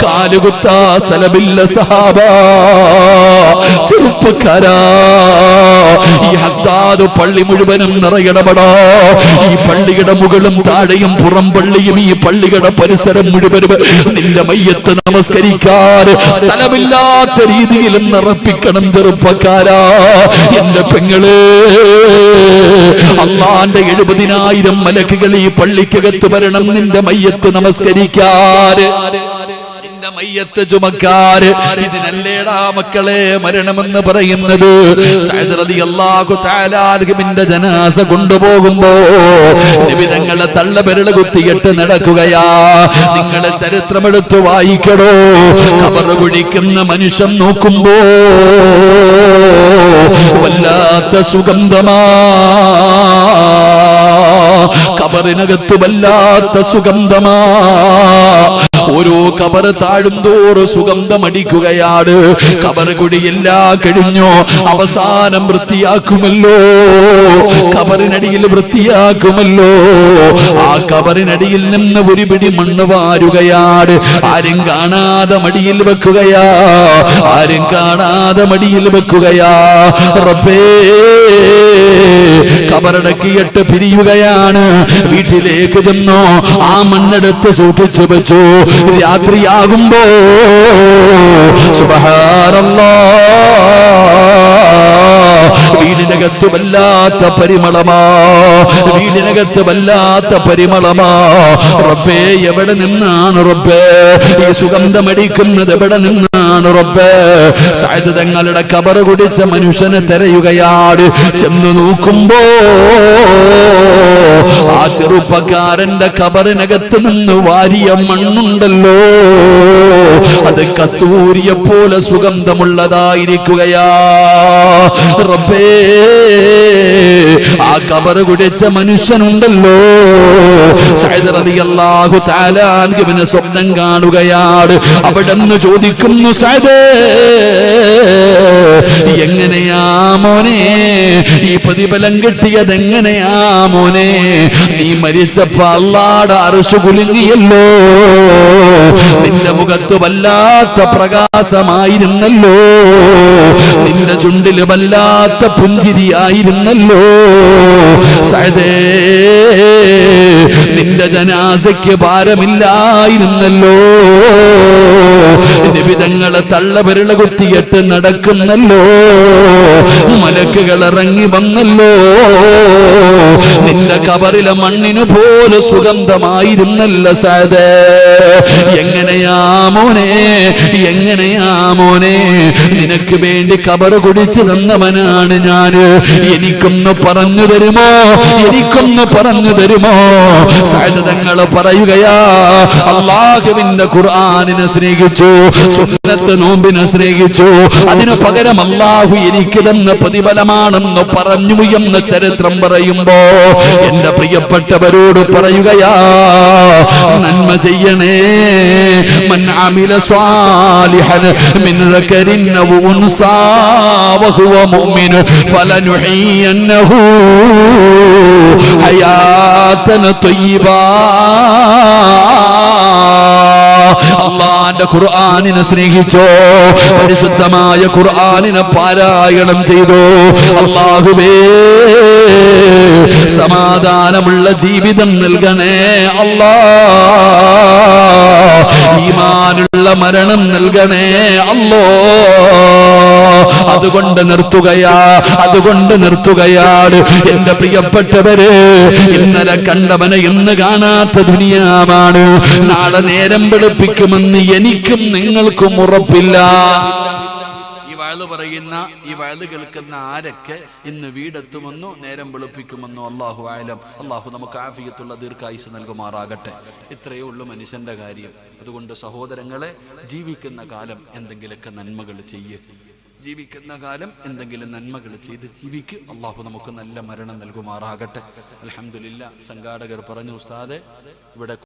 കാലുകുത്താ സ്ഥലമില്ല സഹാബാ. ചെറുപ്പക്കാരാ, ഈ ഹദ്ദാദ് പള്ളി മുഴുവനും നിറയണമടാ. ഈ പള്ളിയുടെ മുകളും താഴെയും പുറം പള്ളിയും ഈ പള്ളിയുടെ പരിസരം മുഴുവനും നിന്റെ മയ്യത്ത് നമസ്കരിക്കാൻ സ്ഥലമില്ലാത്ത രീതിയിൽ നിറപ്പിക്കണം ചെറുപ്പക്കാരാ. എന്റെ പെങ്ങളെ, അള്ളാന്റെ 70,000 മലക്കുകൾ ഈ പള്ളിക്കകത്ത് വരണം നിന്റെ മയ്യത്ത് നമസ്കരിക്കാൻ, നിന്റെ മയ്യത്ത് ചുമക്കാര്. ഇതിനല്ലേടാ മക്കളെ മരണമെന്ന് പറയുന്നത്. സഅദ് റളിയല്ലാഹു തആല അൻഹുവിന്റെ ജനാസ കൊണ്ടുപോകുമ്പോ നബി തങ്ങളെ തള്ളവിരൽ കുത്തിയിട്ട് നടക്കുകയാ. നിങ്ങളെ ചരിത്രമെടുത്ത് വായിക്കടോ. ഖബർ കുഴിക്കുന്ന മനുഷ്യൻ നോക്കുമ്പോ വല്ലാത്ത സുഗന്ധമാ, ഖബറിനകത്ത് വല്ലാത്ത സുഗന്ധമാ. ഓരോ ഖബർ താഴും തോറും സുഗന്ധമടിക്കുകയാണ്. ഖബർ കുഴിയെല്ലാം കഴിഞ്ഞോ, അവസാനം വൃത്തിയാക്കുമല്ലോ, ഖബറിനടിയിൽ വൃത്തിയാക്കുമല്ലോ. ആ ഖബറിനടിയിൽ നിന്ന് ഒരു പിടി മണ്ണ് വാരുകയാണ്. ആരും കാണാതെ മടിയിൽ വെക്കുകയാ, ആരും കാണാതെ മടിയിൽ വെക്കുകയാ. റബ്ബേ, ഖബറടക്കിയിട്ട് പിരിയുകയാണ്. വീട്ടിലേക്ക് ചെന്നോ, ആ മണ്ണെടുത്ത് സൂക്ഷിച്ചു വെച്ചു. രാത്രിയാകുമ്പോ സുബ്ഹാനല്ലാഹ്, വീടിനകത്ത് വല്ലാത്ത പരിമളമാ, വീടിനകത്ത് വല്ലാത്ത പരിമളമാ. റബ്ബേ, എവിടെ നിന്നാണ് റബ്ബേ ഈ സുഗന്ധമടിക്കുന്നത്? എവിടെ നിന്നാണ് റബ്ബേ? സഅദ് തങ്ങളുടെ ഖബർ കുടിച്ച മനുഷ്യനെ തിരയുകയാണ്. ചെന്ന് നോക്കുമ്പോ ആ ചെറുപ്പക്കാരന്റെ ഖബറിനകത്ത് നിന്ന് വാരിയ മണ്ണുണ്ടല്ലോ, അത് കസ്തൂരിയെ പോലെ സുഗന്ധമുള്ളതായിരിക്കുകയാ. റബ്ബേ, ആ ഖബർ കുടിച്ച മനുഷ്യനുണ്ടല്ലോ, സഅദ് റളിയല്ലാഹു തആല അൻഹുവിനെ സ്വപ്നം കാണുകയാണ്. അവിടെന്ന് ചോദിക്കുന്നു, സഅദേ, എങ്ങനെയാ മോനെ ഈ പ്രതിഫലം കിട്ടിയത്? എങ്ങനെയാ മോനെ? നീ മരിച്ചപ്പോ അല്ലാഹുവിന്റെ അർശ് കുലുങ്ങിയല്ലോ, നിന്റെ മുഖത്ത് വല്ലാത്ത പ്രകാശമായിരുന്നല്ലോ, നിന്റെ ചുണ്ടിൽ വല്ലാത്ത പുഞ്ചിരിയായിരുന്നല്ലോ. സഅദേ, നിന്റെ ജനാസയ്ക്ക് ഭാരമില്ലായിരുന്നല്ലോ, നബി തങ്ങളെ തള്ളവിരൽ കുത്തിയിട്ട് നടക്കുന്നല്ലോ, മലക്കുകൾ ഇറങ്ങി വന്നല്ലോ, നിന്റെ ഖബറിലെ മണ്ണിനു പോലെ സുഗന്ധമായിരുന്നല്ലോ സഅദേ. എങ്ങനെയാ മോനെ, എങ്ങനെയാ മോനെ? നിനക്ക് വേണ്ടി ഖബർ കുടിച്ചു തന്നവനാണ് ഞാന്, എനിക്കൊന്ന് പറഞ്ഞു തരുമോ? എനിക്കൊന്ന് പറഞ്ഞു തരുമോ? സഅദ് തങ്ങൾ പറയുകയാ, അല്ലാഹുവിന്റെ ഖുർആനിനെ സ്നേഹിച്ചു, സുന്നത്ത് നോമ്പിനെ സ്നേഹിച്ചു, അതിനു പകരം അല്ലാഹു എനിക്ക് തന്ന പ്രതിഫലമാണെന്ന് പറഞ്ഞു എന്ന് ചരിത്രം പറയുമ്പോ എന്റെ പ്രിയപ്പെട്ടവരോട് പറയുകയാ, നന്മ ചെയ്യണേ. മൻ അമില സ്വാലിഹൻ മിൻ ദക്കരിൻ ഔ ഉൻസാ വഹുവ മുഅ്മിൻ ഫലനുഹിയന്നഹു ഹയാതൻ ത്വയ്യിബാ. അല്ലാഹുവിന്റെ ഖുർആനിനെ സ്നേഹിച്ചോ, പരിശുദ്ധമായ ഖുർആനിനെ പാരായണം ചെയ്തോ. അല്ലാഹുവേ, സമാധാനമുള്ള ജീവിതം നൽകണേ അല്ലാഹ്, ഈമാനുള്ള മരണം നൽകണേ അല്ലാഹ്. അതുകൊണ്ട് നിർത്തുകയാ, അതുകൊണ്ട് നിർത്തുകയാണ് എന്റെ പ്രിയപ്പെട്ടവര്. ഇന്നലെ കണ്ടവനെ ഇന്ന് കാണാത്ത ദുനിയാവാണ്. നാളെ നേരം വെളുപ്പിക്കുമെന്ന് എനിക്കും നിങ്ങൾക്കും ഉറപ്പില്ല. ഈ വഅദ് പറയുന്ന, ഈ വഅദ് കേൾക്കുന്ന ആരൊക്കെ ഇന്ന് വീടെത്തുമെന്നോ നേരം വെളുപ്പിക്കുമെന്നോ അല്ലാഹു അഅലം. അല്ലാഹു നമുക്ക് ആഫിയത്തുള്ള ദീർഘായുസ് നൽകുമാറാകട്ടെ. ഇത്രയേ ഉള്ളൂ മനുഷ്യന്റെ കാര്യം. അതുകൊണ്ട് സഹോദരങ്ങളെ, ജീവിക്കുന്ന കാലം എന്തെങ്കിലുമൊക്കെ നന്മകൾ ചെയ്യ്, ജീവിക്കുന്ന കാലം എന്തെങ്കിലും നന്മകൾ ചെയ്ത് ജീവിക്ക്. അല്ലാഹു നമുക്ക് നല്ല മരണം നൽകുമാറാകട്ടെ. അൽഹംദുലില്ലാ, സംഘാടകർ പറഞ്ഞു, ഉസ്താദെ ഇവിടെ